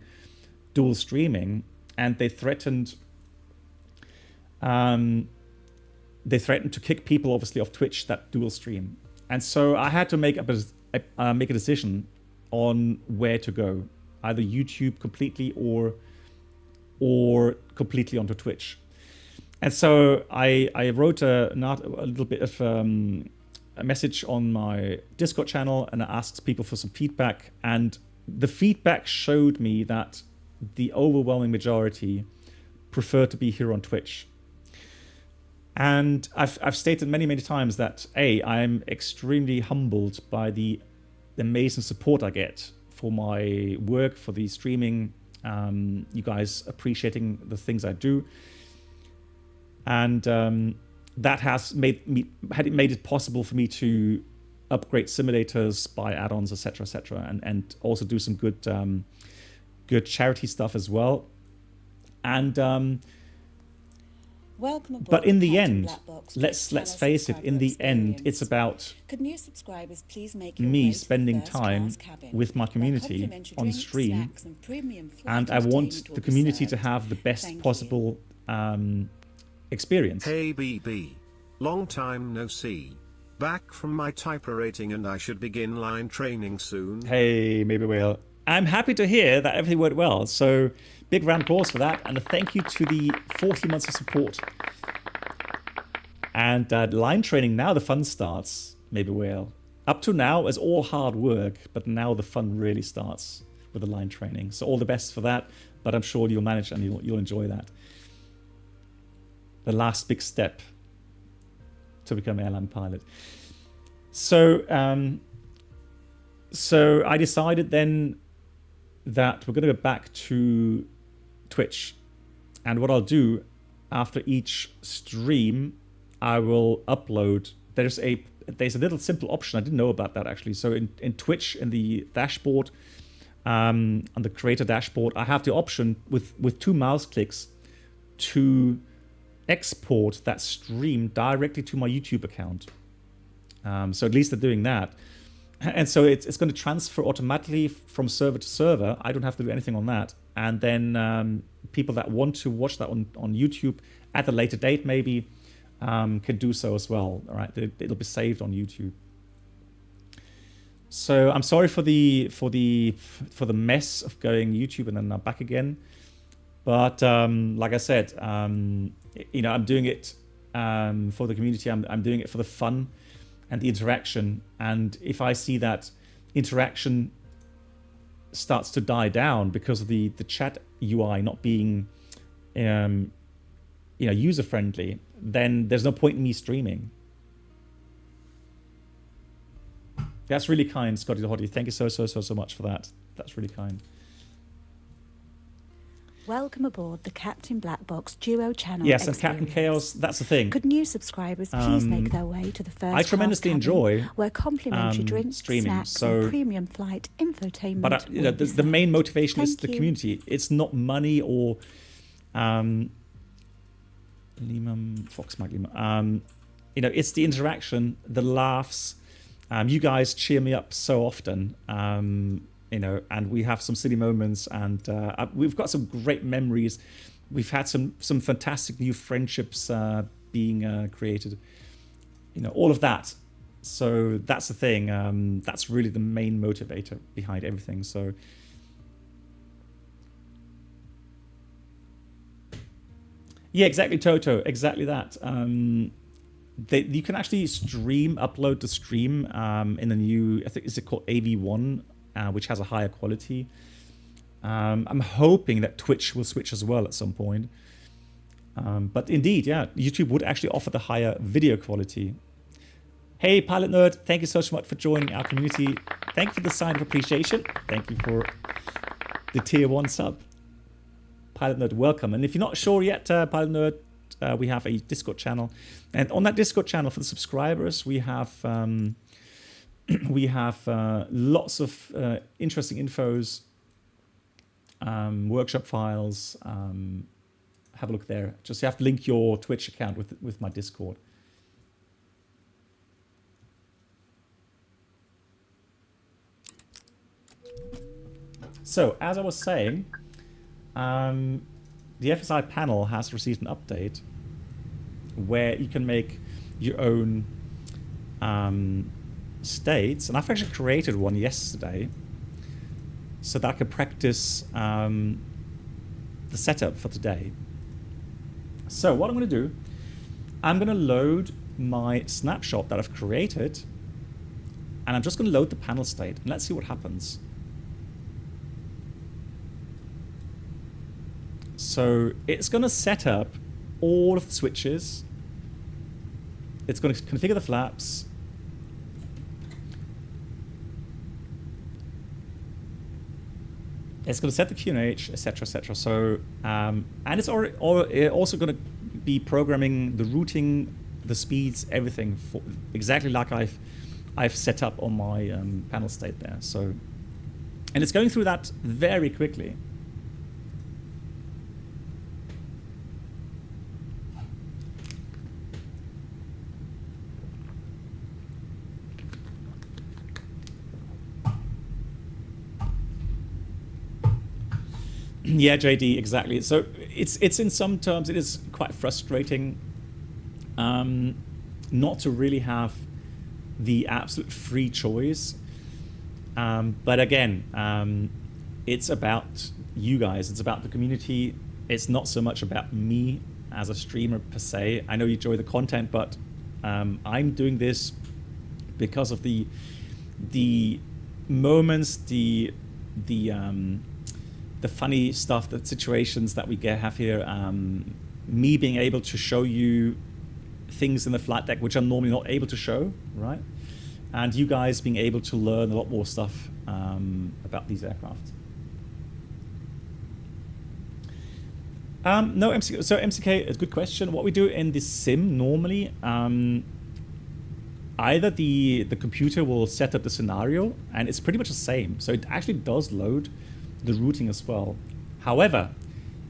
dual streaming, and they threatened to kick people, obviously, off Twitch that dual stream. And so I had to make a decision on where to go, either YouTube completely or completely onto Twitch. And so I wrote a little bit of a message on my Discord channel, and I asked people for some feedback. And the feedback showed me that the overwhelming majority prefer to be here on Twitch. And I've stated many, many times that I'm extremely humbled by the amazing support I get for my work, for the streaming, you guys appreciating the things I do. And that has made it possible for me to upgrade simulators, buy add-ons, etc., and also do some good charity stuff as well. And Welcome aboard but in the Captain end, Black Box let's Twitch channel face it, in the subscriber end, experience. it's about Could new subscribers please make your me way to the spending first time class cabin, with my where community complimentary on drinks, stream, snacks, and premium flight and I want entertainment will the be community to served. have the best Thank you. possible experience. Hey BB. Long time no see. Back from my typer rating and I should begin line training soon. Hey, maybe we'll. I'm happy to hear that everything went well. So big round of applause for that, and a thank you to the 40 months of support. And line training, now the fun starts, maybe we'll. Up to now, it's all hard work, but now the fun really starts with the line training. So all the best for that, but I'm sure you'll manage and you'll enjoy that. The last big step to become an airline pilot. So, so I decided then that we're going to go back to Twitch. And what I'll do after each stream, I will upload. There's a little simple option. I didn't know about that actually. So in Twitch, in the dashboard, on the creator dashboard, I have the option with 2 mouse clicks to export that stream directly to my YouTube account. So at least they're doing that. And so it's going to transfer automatically from server to server. I don't have to do anything on that. And then people that want to watch that on YouTube at a later date maybe can do so as well. All right, it'll be saved on YouTube. So I'm sorry for the mess of going YouTube and then back again. But like I said, you know, I'm doing it for the community. I'm doing it for the fun and the interaction. And if I see that interaction starts to die down because of the chat UI not being you know, user friendly, then there's no point in me streaming. That's really kind, Scotty the Hottie. Thank you so much for that. That's really kind. Welcome aboard the Captain Black Box Duo channel. Yes, and Captain Chaos, that's the thing. Could new subscribers please make their way to the first I tremendously class cabin, enjoy where complimentary drinks, streaming, snacks, so- and premium flight infotainment But you know, will be the main served. motivation is Thank the you. community. It's not money or Lima, Fox Mike Lima. You know, it's the interaction, the laughs. You guys cheer me up so often. You know, and we have some silly moments, and we've got some great memories. We've had some fantastic new friendships being created. You know, all of that. So that's the thing. That's really the main motivator behind everything. So. Yeah, exactly, Toto. Exactly that. You can actually upload the stream in the new, I think, is it called AV1, which has a higher quality. I'm hoping that Twitch will switch as well at some point. But indeed, yeah, YouTube would actually offer the higher video quality. Hey, Pilot Nerd, thank you so much for joining our community. Thank you for the sign of appreciation. Thank you for the tier 1 sub. Pilot Nerd, welcome. And if you're not sure yet, Pilot Nerd, we have a Discord channel. And on that Discord channel for the subscribers, we have lots of interesting infos, workshop files. Have a look there. Just you have to link your Twitch account with my Discord. So, as I was saying, the FSI panel has received an update where you can make your own states, and I've actually created one yesterday so that I could practice the setup for today. So what I'm going to do, I'm going to load my snapshot that I've created, and I'm just going to load the panel state, and let's see what happens. So it's going to set up all of the switches. It's going to configure the flaps. It's going to set the QNH, etc., etc. So, and it's also going to be programming the routing, the speeds, everything for exactly like I've I've set up on my panel state there. So, and it's going through that very quickly. Yeah, JD, exactly. So it's in some terms it is quite frustrating not to really have the absolute free choice. But again, it's about you guys. It's about the community. It's not so much about me as a streamer per se. I know you enjoy the content, but I'm doing this because of the moments, the funny stuff, the situations that we have here. Me being able to show you things in the flight deck which I'm normally not able to show, right? And you guys being able to learn a lot more stuff about these aircraft. No, MCK, so MCK is a good question. What we do in the sim normally, either the computer will set up the scenario, and it's pretty much the same. So it actually does load the routing as well. However,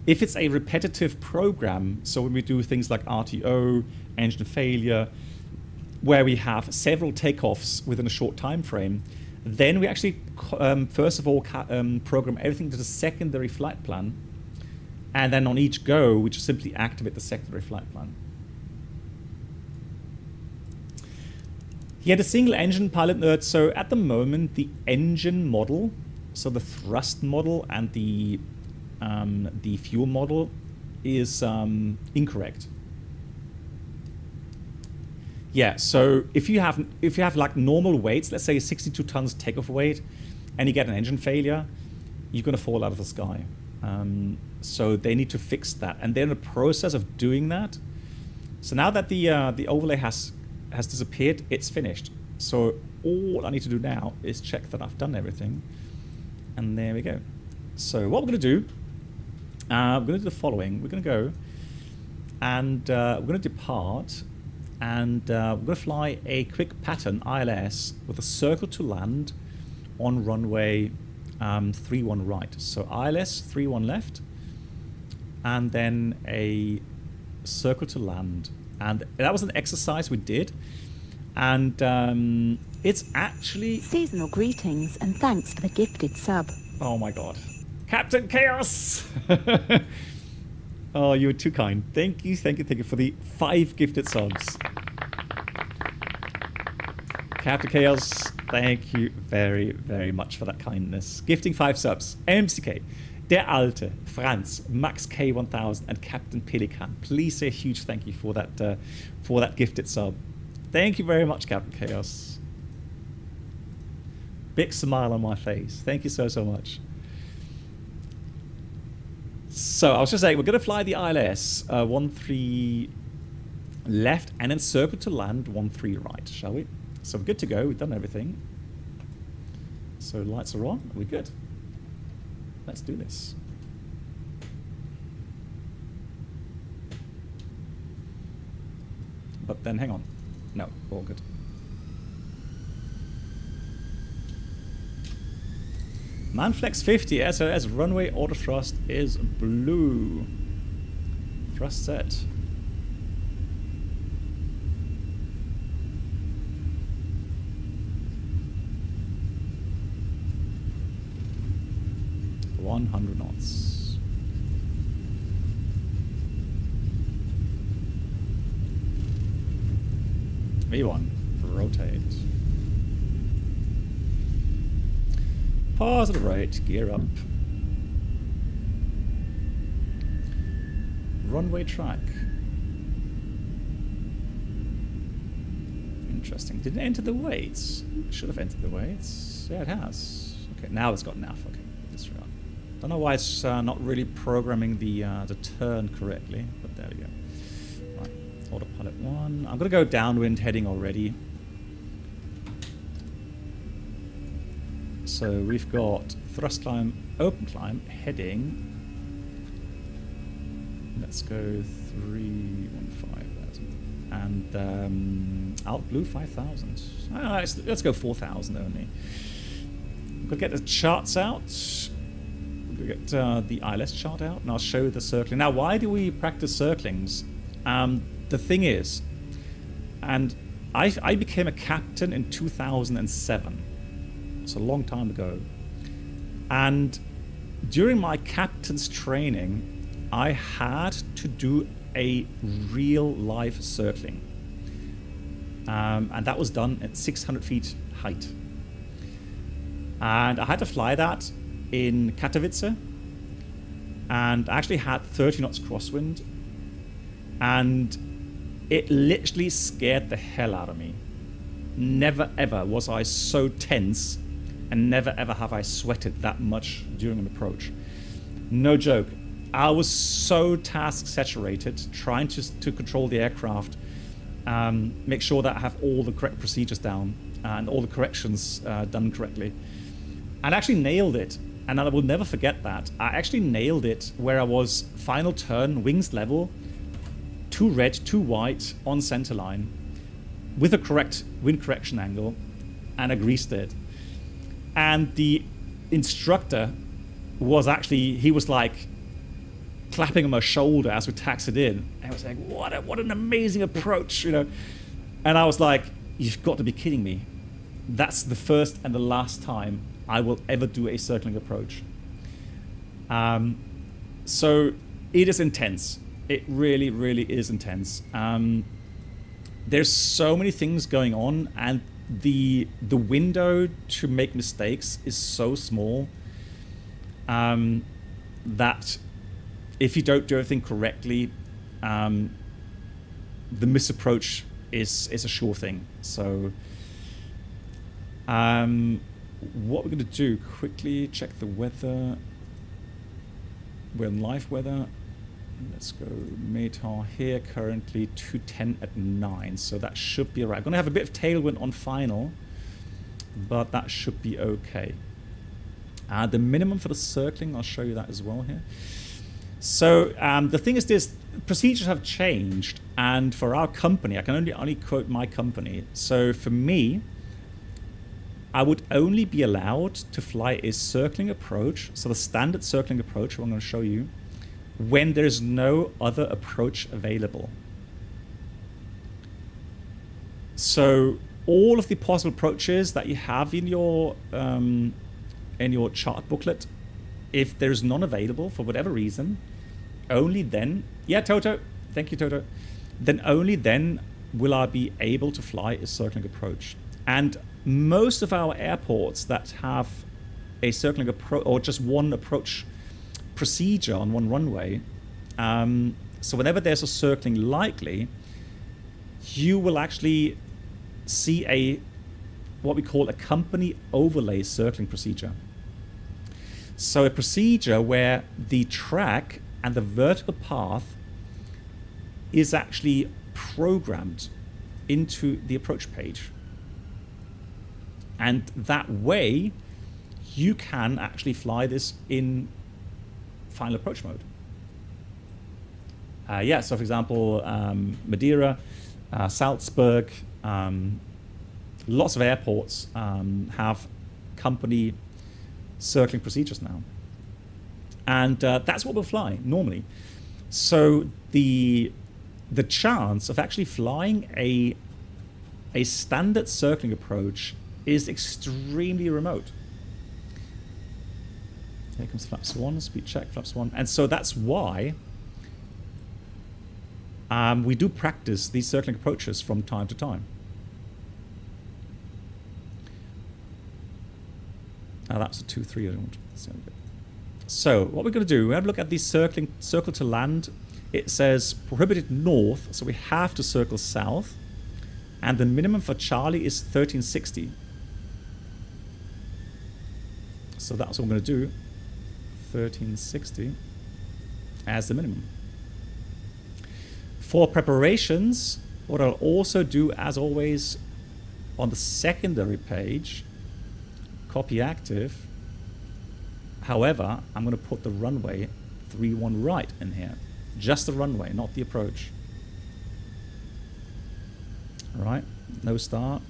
if it's a repetitive program, so when we do things like RTO, engine failure, where we have several takeoffs within a short time frame, then we actually first of all program everything to the secondary flight plan, and then on each go we just simply activate the secondary flight plan. Yeah, the single engine pilot nerd. So at the moment the engine model, so the thrust model and the fuel model is incorrect. Yeah, so if you have like normal weights, let's say 62 tons takeoff weight, and you get an engine failure, you're gonna fall out of the sky. So they need to fix that, and they're in the process of doing that. So now that the overlay has disappeared, it's finished. So all I need to do now is check that I've done everything, and there we go. So what we're gonna do, we're gonna do the following. We're gonna go and we're gonna depart. And we're going to fly a quick pattern ILS with a circle to land on runway 31 right. So ILS 31 left, and then a circle to land. And that was an exercise we did. And it's actually... Seasonal greetings and thanks for the gifted sub. Oh my god. Captain Chaos! Oh, you were too kind. Thank you for the 5 gifted subs. Captain Chaos, thank you very, very much for that kindness. Gifting 5 subs. MCK, Der Alte, Franz, Max K1000, and Captain Pelican. Please say a huge thank you for that gifted sub. Thank you very much, Captain Chaos. Big smile on my face. Thank you so much. So I was just saying, we're going to fly the ILS 13 left and then circle to land 13 right, shall we? So we're good to go. We've done everything. So lights are on. We're good. Let's do this. But then hang on. No, all good. Manflex 50 SOS runway auto thrust is blue. Thrust set. $100 knots. V1, rotate. Positive right, gear up. Runway track. Interesting. Didn't enter the weights. Should have entered the weights. Yeah, it has. Okay, now it's got nav. Okay, disregard. Don't know why it's not really programming the turn correctly, but there we go. Right, autopilot 1. I'm gonna go downwind heading already. So we've got thrust climb, open climb, heading. Let's go 315,000. And out blue 5,000. Let's go 4,000 only. We'll get the charts out. We'll get the ILS chart out, and I'll show you the circling. Now, why do we practice circlings? The thing is, and I became a captain in 2007. It's a long time ago. And during my captain's training, I had to do a real life circling. And that was done at 600 feet height. And I had to fly that in Katowice. And I actually had 30 knots crosswind. And it literally scared the hell out of me. Never ever was I so tense, and never ever have I sweated that much during an approach. No joke. I was so task saturated, trying to control the aircraft, make sure that I have all the correct procedures down and all the corrections done correctly. And I actually nailed it. And I will never forget that. I actually nailed it where I was final turn, wings level, 2 red, 2 white on center line with a correct wind correction angle, and I greased it. And the instructor was actually, he was like clapping on my shoulder as we taxied in. And I was like, what an amazing approach, you know. And I was like, you've got to be kidding me. That's the first and the last time I will ever do a circling approach. So it is intense. It really, really is intense. There's so many things going on, and the window to make mistakes is so small that if you don't do everything correctly, the misapproach is a sure thing. So what we're going to do, quickly check the weather. We're in live weather. Let's go METAR here, currently 210 at 9, so that should be alright. I'm going to have a bit of tailwind on final, but that should be okay. The minimum for the circling, I'll show you that as well here. So the thing is this, procedures have changed, and for our company, I can only quote my company. So for me, I would only be allowed to fly a circling approach, so the standard circling approach, what I'm going to show you, when there's no other approach available. So all of the possible approaches that you have in your chart booklet, if there's none available for whatever reason, only then, yeah, Toto, thank you, Toto, then only then will I be able to fly a circling approach. And most of our airports that have a circling approach, or just one approach procedure on one runway, so whenever there's a circling likely, you will actually see what we call a company overlay circling procedure. So a procedure where the track and the vertical path is actually programmed into the approach page, and that way you can actually fly this in final approach mode. Yeah, so for example, Madeira, Salzburg, lots of airports have company circling procedures now. And that's what we'll fly normally. So the chance of actually flying a standard circling approach is extremely remote. Here comes flaps 1, speed check, flaps 1. And so that's why we do practice these circling approaches from time to time. That's a 2-3. So what we're going to do, we have a look at the circle to land. It says prohibited north, so we have to circle south. And the minimum for Charlie is 1360. So that's what I'm going to do. 1360 as the minimum. For preparations, what I'll also do, as always, on the secondary page, copy active. However, I'm going to put the runway 31 right in here. Just the runway, not the approach. right? No start,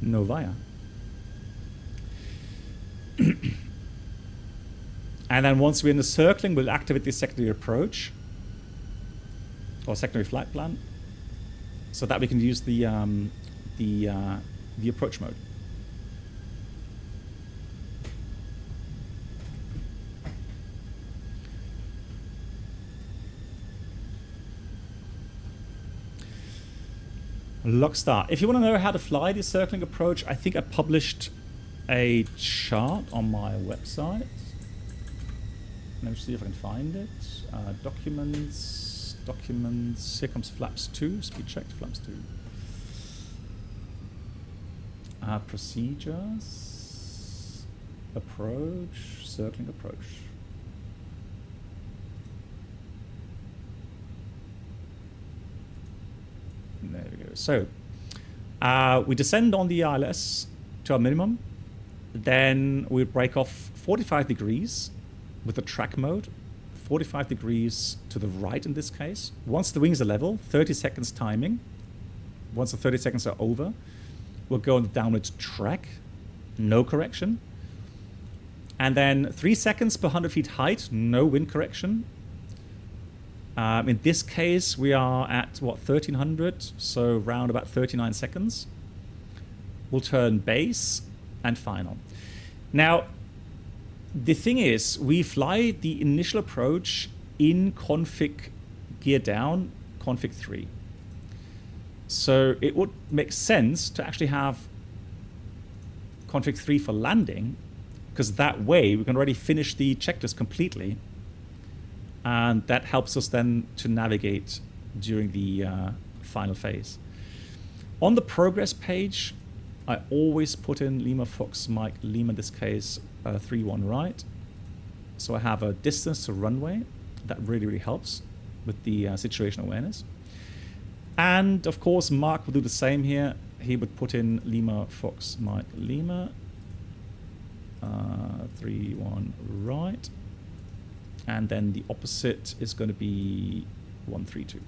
no via. And then once we're in the circling, we'll activate the secondary approach or secondary flight plan, so that we can use the approach mode. Lock start. If you want to know how to fly the circling approach, I think I published a chart on my website. Let me see if I can find it. Documents. Here comes flaps 2. Speed check flaps 2. Procedures. Approach. Circling approach. There we go. So we descend on the ILS to our minimum. Then we break off 45 degrees with the track mode. 45 degrees to the right in this case. Once the wings are level, 30 seconds timing. Once the 30 seconds are over, we'll go on the downward track. No correction. And then 3 seconds per 100 feet height. No wind correction. In this case, we are at, what, 1300, so round about 39 seconds. We'll turn base and final. Now, the thing is, we fly the initial approach in config gear down, config 3. So it would make sense to actually have config 3 for landing, because that way we can already finish the checklist completely. And that helps us then to navigate during the final phase. On the progress page, I always put in Lima Fox Mike Lima, in this case 3-1 right. So I have a distance to runway. That really, really helps with the situational awareness. And of course, Mark will do the same here. He would put in Lima Fox Mike Lima 3-1 right. And then the opposite is going to be 1-3-2.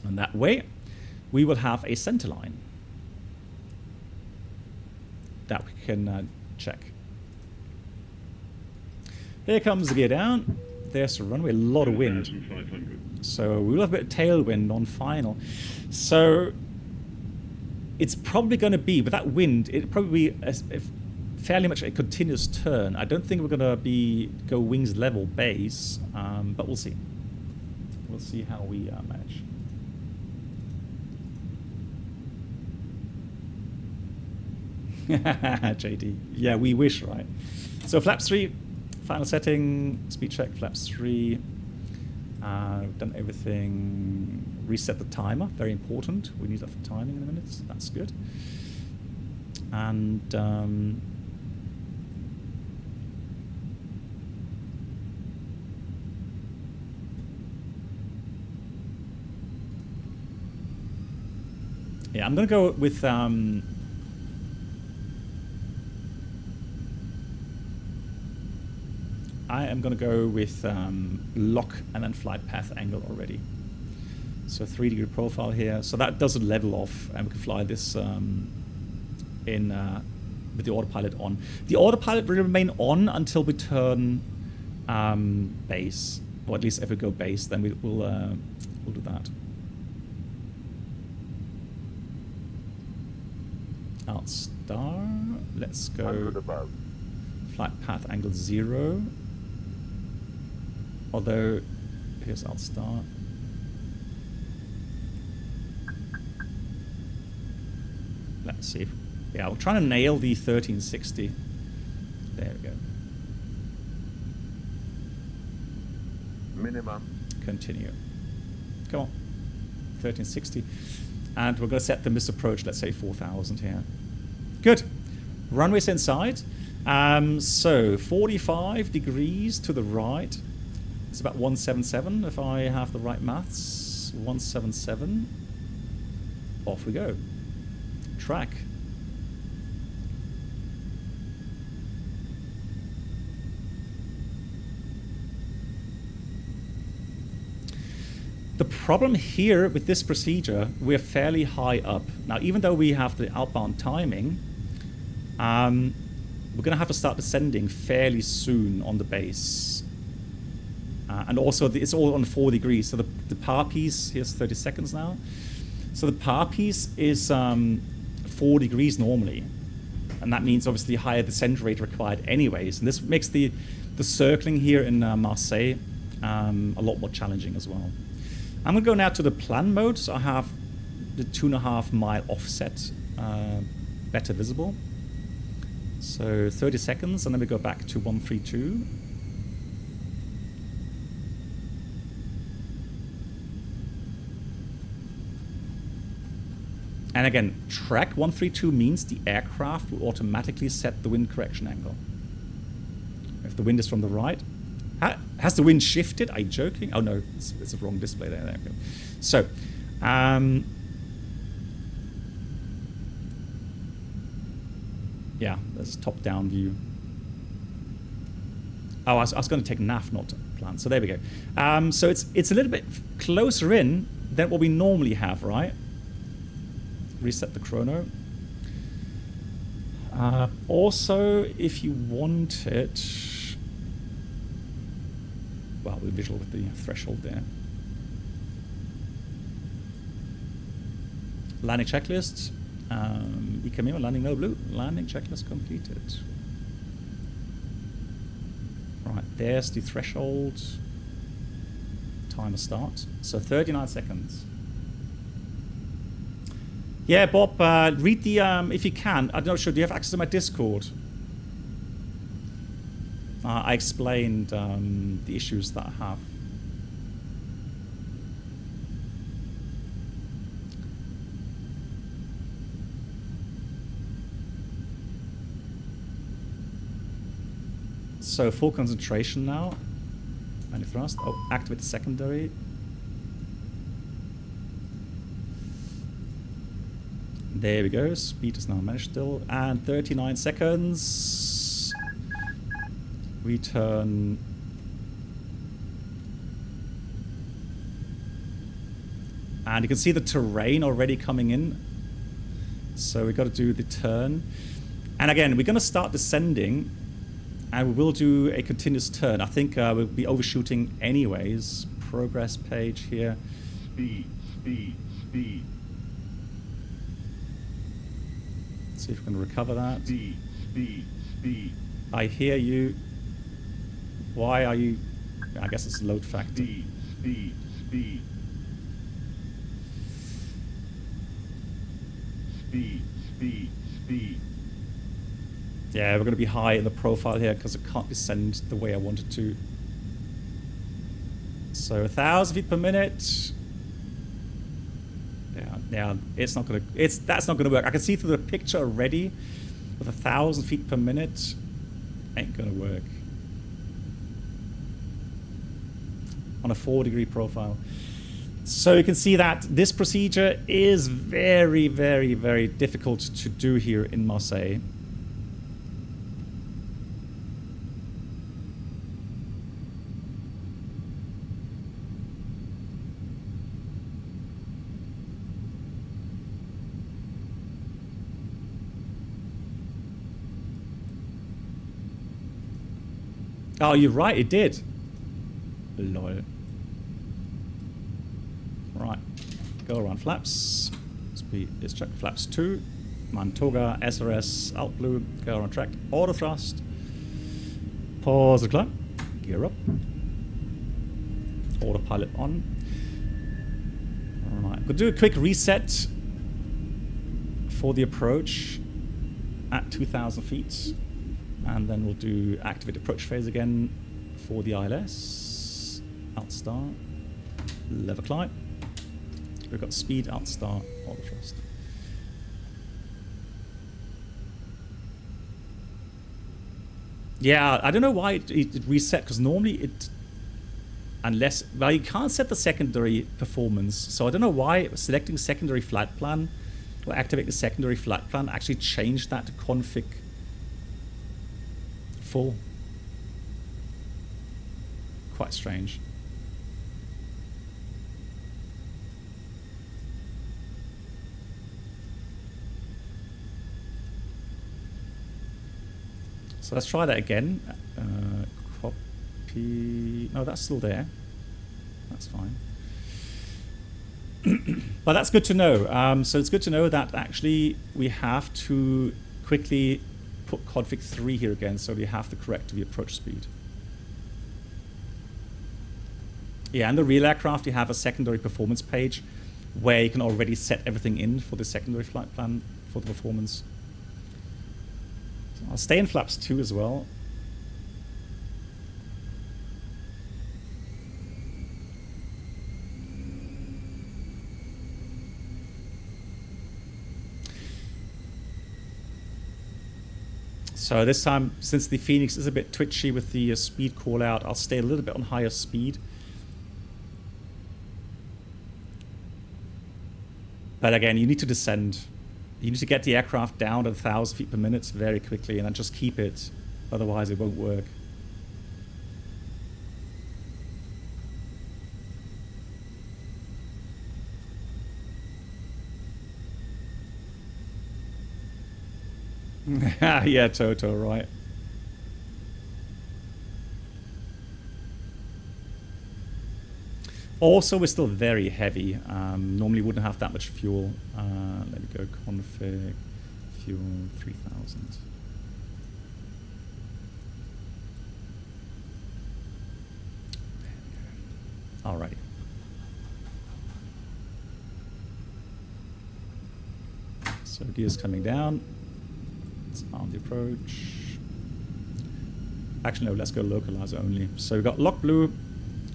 And that way, we will have a center line that we can check. Here comes the gear down. There's the runway, a lot of wind. So we'll have a bit of tailwind on final. So it's probably going to be, with that wind, it'll probably be fairly much a continuous turn. I don't think we're going to go wings level base, but we'll see. We'll see how we manage. JD. Yeah, we wish, right? So flaps 3, final setting, speed check, flaps 3. We've done everything. Reset the timer, very important. We need that for timing in a minute. So that's good. And yeah, I'm going to go with I am going to go with lock and then flight path angle already. So 3-degree profile here. So that doesn't level off, and we can fly this with the autopilot on. The autopilot will remain on until we turn base, or at least if we go base, then we'll do that. Out star. Let's go flight path angle 0. Although here's out star. Let's see. Yeah, we're trying to nail the 1360. There we go. Minimum. Continue. Come on. 1360. And we're going to set the misapproach, let's say 4000 here. Good. Runway's inside. So 45 degrees to the right. It's about 177 if I have the right maths. 177. Off we go. Track. The problem here with this procedure, we're fairly high up. Now, even though we have the outbound timing, we're going to have to start descending fairly soon on the base. And also, it's all on 4 degrees. So the power piece, here's 30 seconds now. So the power piece is 4 degrees normally. And that means, obviously, higher descent rate required anyways. And this makes the circling here in Marseille a lot more challenging as well. I'm going to go now to the plan mode. So I have the 2.5 mile offset better visible. So 30 seconds, and then we go back to 132. And again, track 132 means the aircraft will automatically set the wind correction angle. If the wind is from the right. Has the wind shifted? Are you joking? Oh no, it's a wrong display there. There we go. So, yeah, there's a top-down view. Oh, I was going to take nav, not plan. So there we go. So it's a little bit closer in than what we normally have, right? Reset the chrono. Also, if you want it, well, we're visual with the threshold there. Landing checklist. Camino, landing no blue. Landing checklist completed. Right, there's the threshold. Timer start. So 39 seconds. Yeah, Bob, read the, if you can. I'm not sure, do you have access to my Discord? I explained the issues that I have. So full concentration now. And thrust. Oh, activate the secondary. There we go. Speed is now managed still. And 39 seconds. Return. And you can see the terrain already coming in. So we've got to do the turn. And again, we're going to start descending. And we will do a continuous turn. I think we'll be overshooting anyways. Progress page here. Speed, speed, speed. See if we can recover that. Speed, speed, speed. I hear you. Why are you... I guess it's load factor. Speed, speed, speed. Speed, speed, speed. Yeah, we're going to be high in the profile here because it can't descend the way I wanted to. So 1,000 feet per minute. Yeah, it's not going to. That's not going to work. I can see through the picture already. With 1,000 feet per minute, ain't going to work. On a 4-degree profile. So you can see that this procedure is very, very, very difficult to do here in Marseille. Oh, you're right, it did. Lol. Right. Go around flaps. Speed is check flaps 2. Mantoga, SRS, out blue. Go around track. Auto thrust. Pause the climb. Gear up. Autopilot on. Alright. We'll do a quick reset for the approach at 2,000 feet. And then we'll do activate approach phase again for the ILS. Out start. Lever climb. We've got speed, out start, auto thrust. Yeah, I don't know why it reset, because normally it... Unless... Well, you can't set the secondary performance. So I don't know why selecting secondary flight plan or activate the secondary flight plan actually changed that to config full. Quite strange. So let's try that again. Copy. No, that's still there. That's fine. But that's good to know. So it's good to know that actually we have to quickly put config 3 here again, so we have to correct the approach speed. Yeah, and the real aircraft, you have a secondary performance page where you can already set everything in for the secondary flight plan for the performance. So I'll stay in flaps 2 as well. So this time, since the FENIX is a bit twitchy with the speed call out, I'll stay a little bit on higher speed. But again, you need to descend. You need to get the aircraft down to 1,000 feet per minute very quickly and then just keep it. Otherwise, it won't work. Yeah, Toto, right. Also, we're still very heavy. Normally wouldn't have that much fuel. Let me go config, fuel 3000. Alrighty. So gears coming down. Let's arm the approach. Actually, no, let's go localizer only. So we've got lock blue,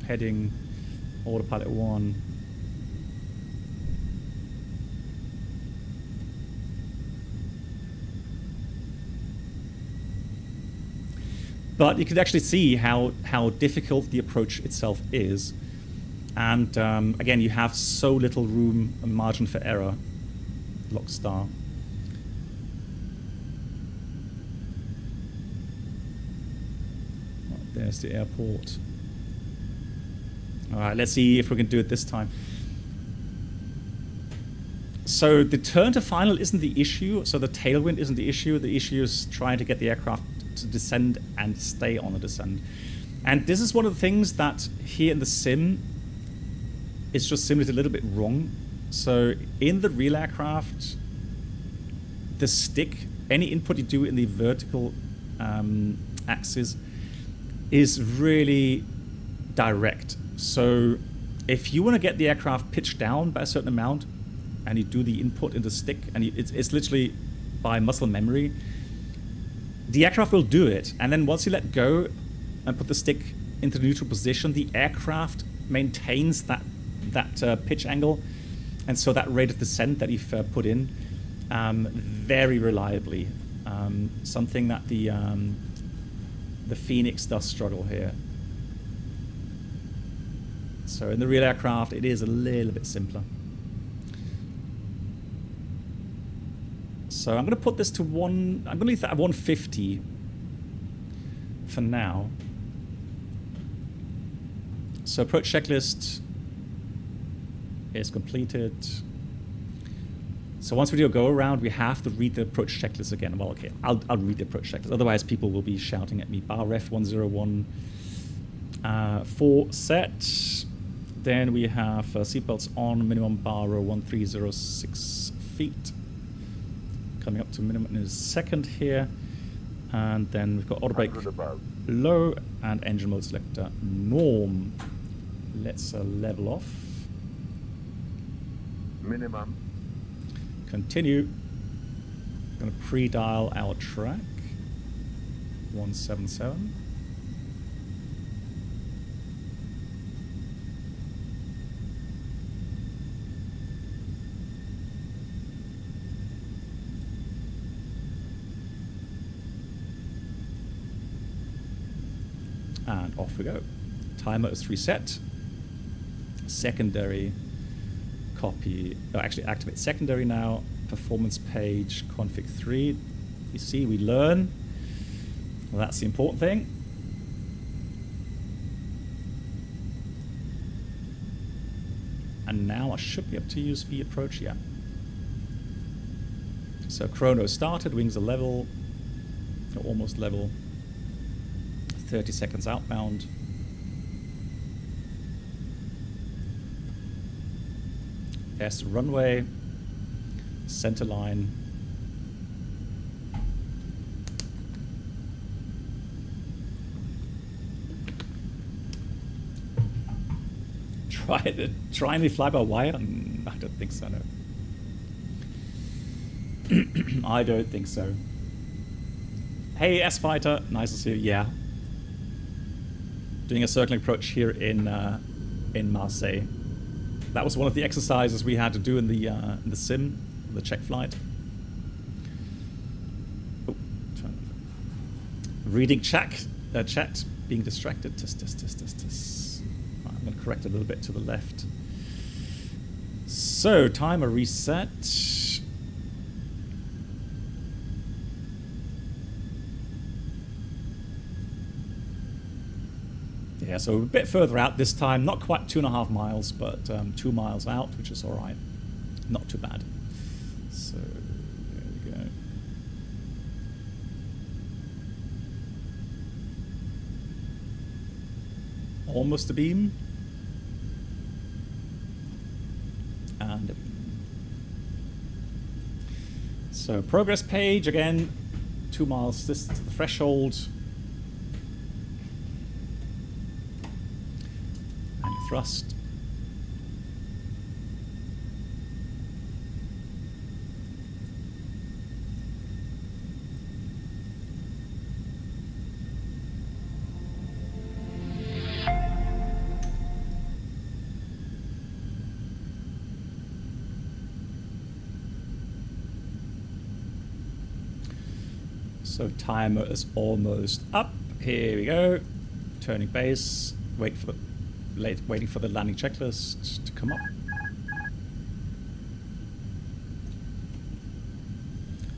heading autopilot 1. But you can actually see how difficult the approach itself is. And again, you have so little room and margin for error. Lock star. There's the airport. All right, let's see if we can do it this time. So the turn to final isn't the issue. So the tailwind isn't the issue. The issue is trying to get the aircraft to descend and stay on the descent. And this is one of the things that here in the sim is just simply a little bit wrong. So in the real aircraft, the stick, any input you do in the vertical axis is really direct. So if you want to get the aircraft pitched down by a certain amount and you do the input in the stick, and it's literally by muscle memory, the aircraft will do it. And then once you let go and put the stick into the neutral position, the aircraft maintains that pitch angle, and so that rate of descent that you've put in very reliably. Something that the FENIX does struggle here. So in the real aircraft, it is a little bit simpler. So I'm going to put this to I'm going to leave that at 150 for now. So approach checklist is completed. So once we do a go around, we have to read the approach checklist again. Well, okay, I'll read the approach checklist. Otherwise, people will be shouting at me. Bar ref 101 4 set. Then we have seatbelts on, minimum bar row 1306 feet. Coming up to minimum in a second here. And then we've got auto brake low and engine mode selector norm. Let's level off. Minimum. Continue. Going to pre-dial our track. 177. And off we go. Timer is reset. Secondary copy. Oh, actually, activate secondary now. Performance page config 3. You see, we learn. Well, that's the important thing. And now I should be able to use the approach. Yeah. So chrono started. Wings are level. Almost level. 30 seconds outbound. There's the runway. Center line. Try any fly-by-wire? I don't think so, no. I don't think so. Hey, S-Fighter. Nice to see you. Yeah. Doing a circling approach here in Marseille. That was one of the exercises we had to do in the sim, the check flight. Oh, reading chat, being distracted. Tis. Right, I'm going to correct a little bit to the left. So, timer reset. Yeah, so a bit further out this time. Not quite 2.5 miles, but 2 miles out, which is all right. Not too bad. So, there we go. Almost a beam. And a beam. So, progress page, again, 2 miles. This is the threshold. Thrust. So timer is almost up. Here we go. Turning base. Waiting for the landing checklist to come up.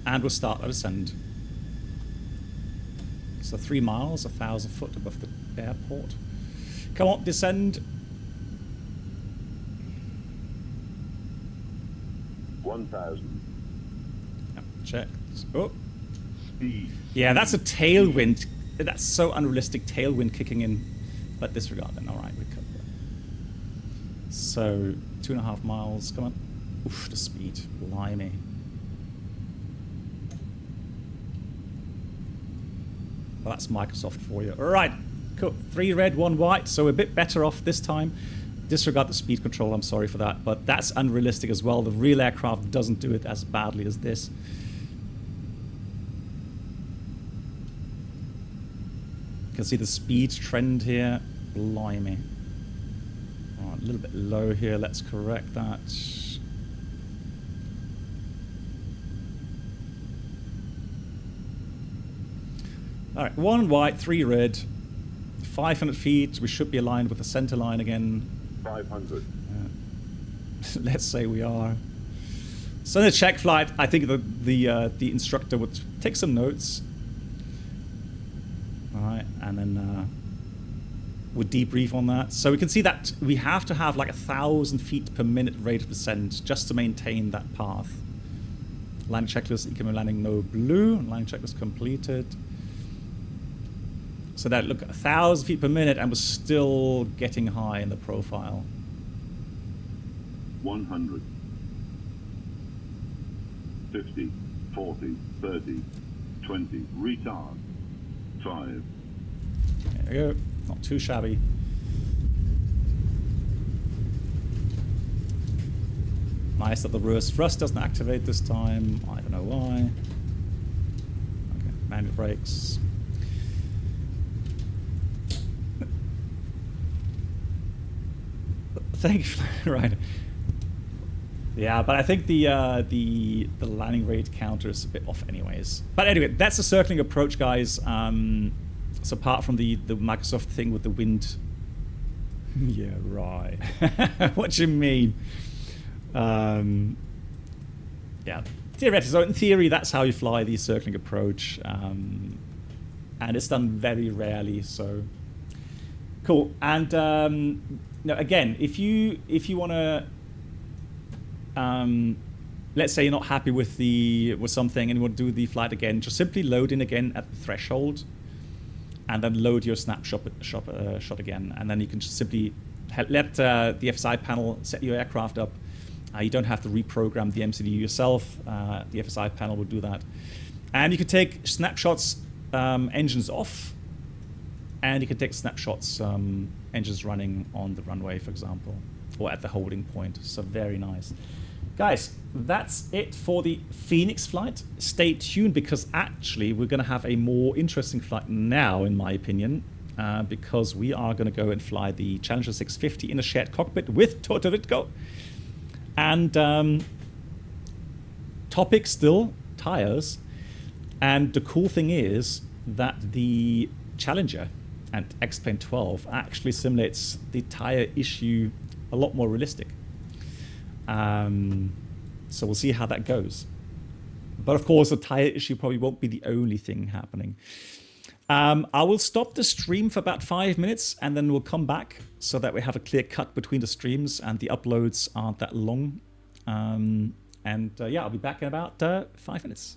And we'll start our descent. So 3 miles, 1,000 foot above the airport. Come on, descend. 1,000. Yep, check. Oh. Speed. Yeah, that's a tailwind. That's so unrealistic, tailwind kicking in. But disregard then. All right, we cut that. So 2.5 miles. Come on. Oof, the speed. Blimey. Well, that's Microsoft for you. All right, cool. 3 red, 1 white. So we're a bit better off this time. Disregard the speed control. I'm sorry for that, but that's unrealistic as well. The real aircraft doesn't do it as badly as this. You can see the speed trend here. Blimey. All right, a little bit low here. Let's correct that. All right, 1 white, 3 red. 500 feet. We should be aligned with the center line again. 500. Let's say we are. So in the check flight, I think the instructor would take some notes. All right, and then we'll debrief on that. So we can see that we have to have like 1,000 feet per minute rate of descent just to maintain that path. Landing checklist, incoming landing, no blue. Landing checklist completed. So that, look, 1,000 feet per minute, and we're still getting high in the profile. 100. 50. 40. 30. 20. Retard. 5. There we go. Not too shabby. Nice that the reverse thrust doesn't activate this time. I don't know why. Okay, manual brakes. Thank you. Right. Yeah, but I think the landing rate counter is a bit off anyways. But anyway, that's the circling approach, guys. So apart from the Microsoft thing with the wind. Yeah, right. What do you mean? Yeah, theoretically. So in theory, that's how you fly the circling approach. And it's done very rarely, so cool. And now again, if you want to let's say you're not happy with something and you want to do the flight again, just simply load in again at the threshold, and then load your snapshot shot again, and then you can just simply let the FSI panel set your aircraft up. You don't have to reprogram the MCDU yourself. The FSI panel will do that, and you can take snapshots engines off, and you can take snapshots engines running on the runway, for example, or at the holding point. So very nice. Guys, that's it for the FENIX flight. Stay tuned, because actually we're going to have a more interesting flight now, in my opinion, because we are going to go and fly the Challenger 650 in a shared cockpit with Totoritko. And topic still, Tyres. And the cool thing is that the Challenger and X-Plane 12 actually simulates the tire issue a lot more realistic. So we'll see how that goes. But of course, the tire issue probably won't be the only thing happening. I will stop the stream for about 5 minutes, and then we'll come back so that we have a clear cut between the streams and the uploads aren't that long. Yeah, I'll be back in about 5 minutes.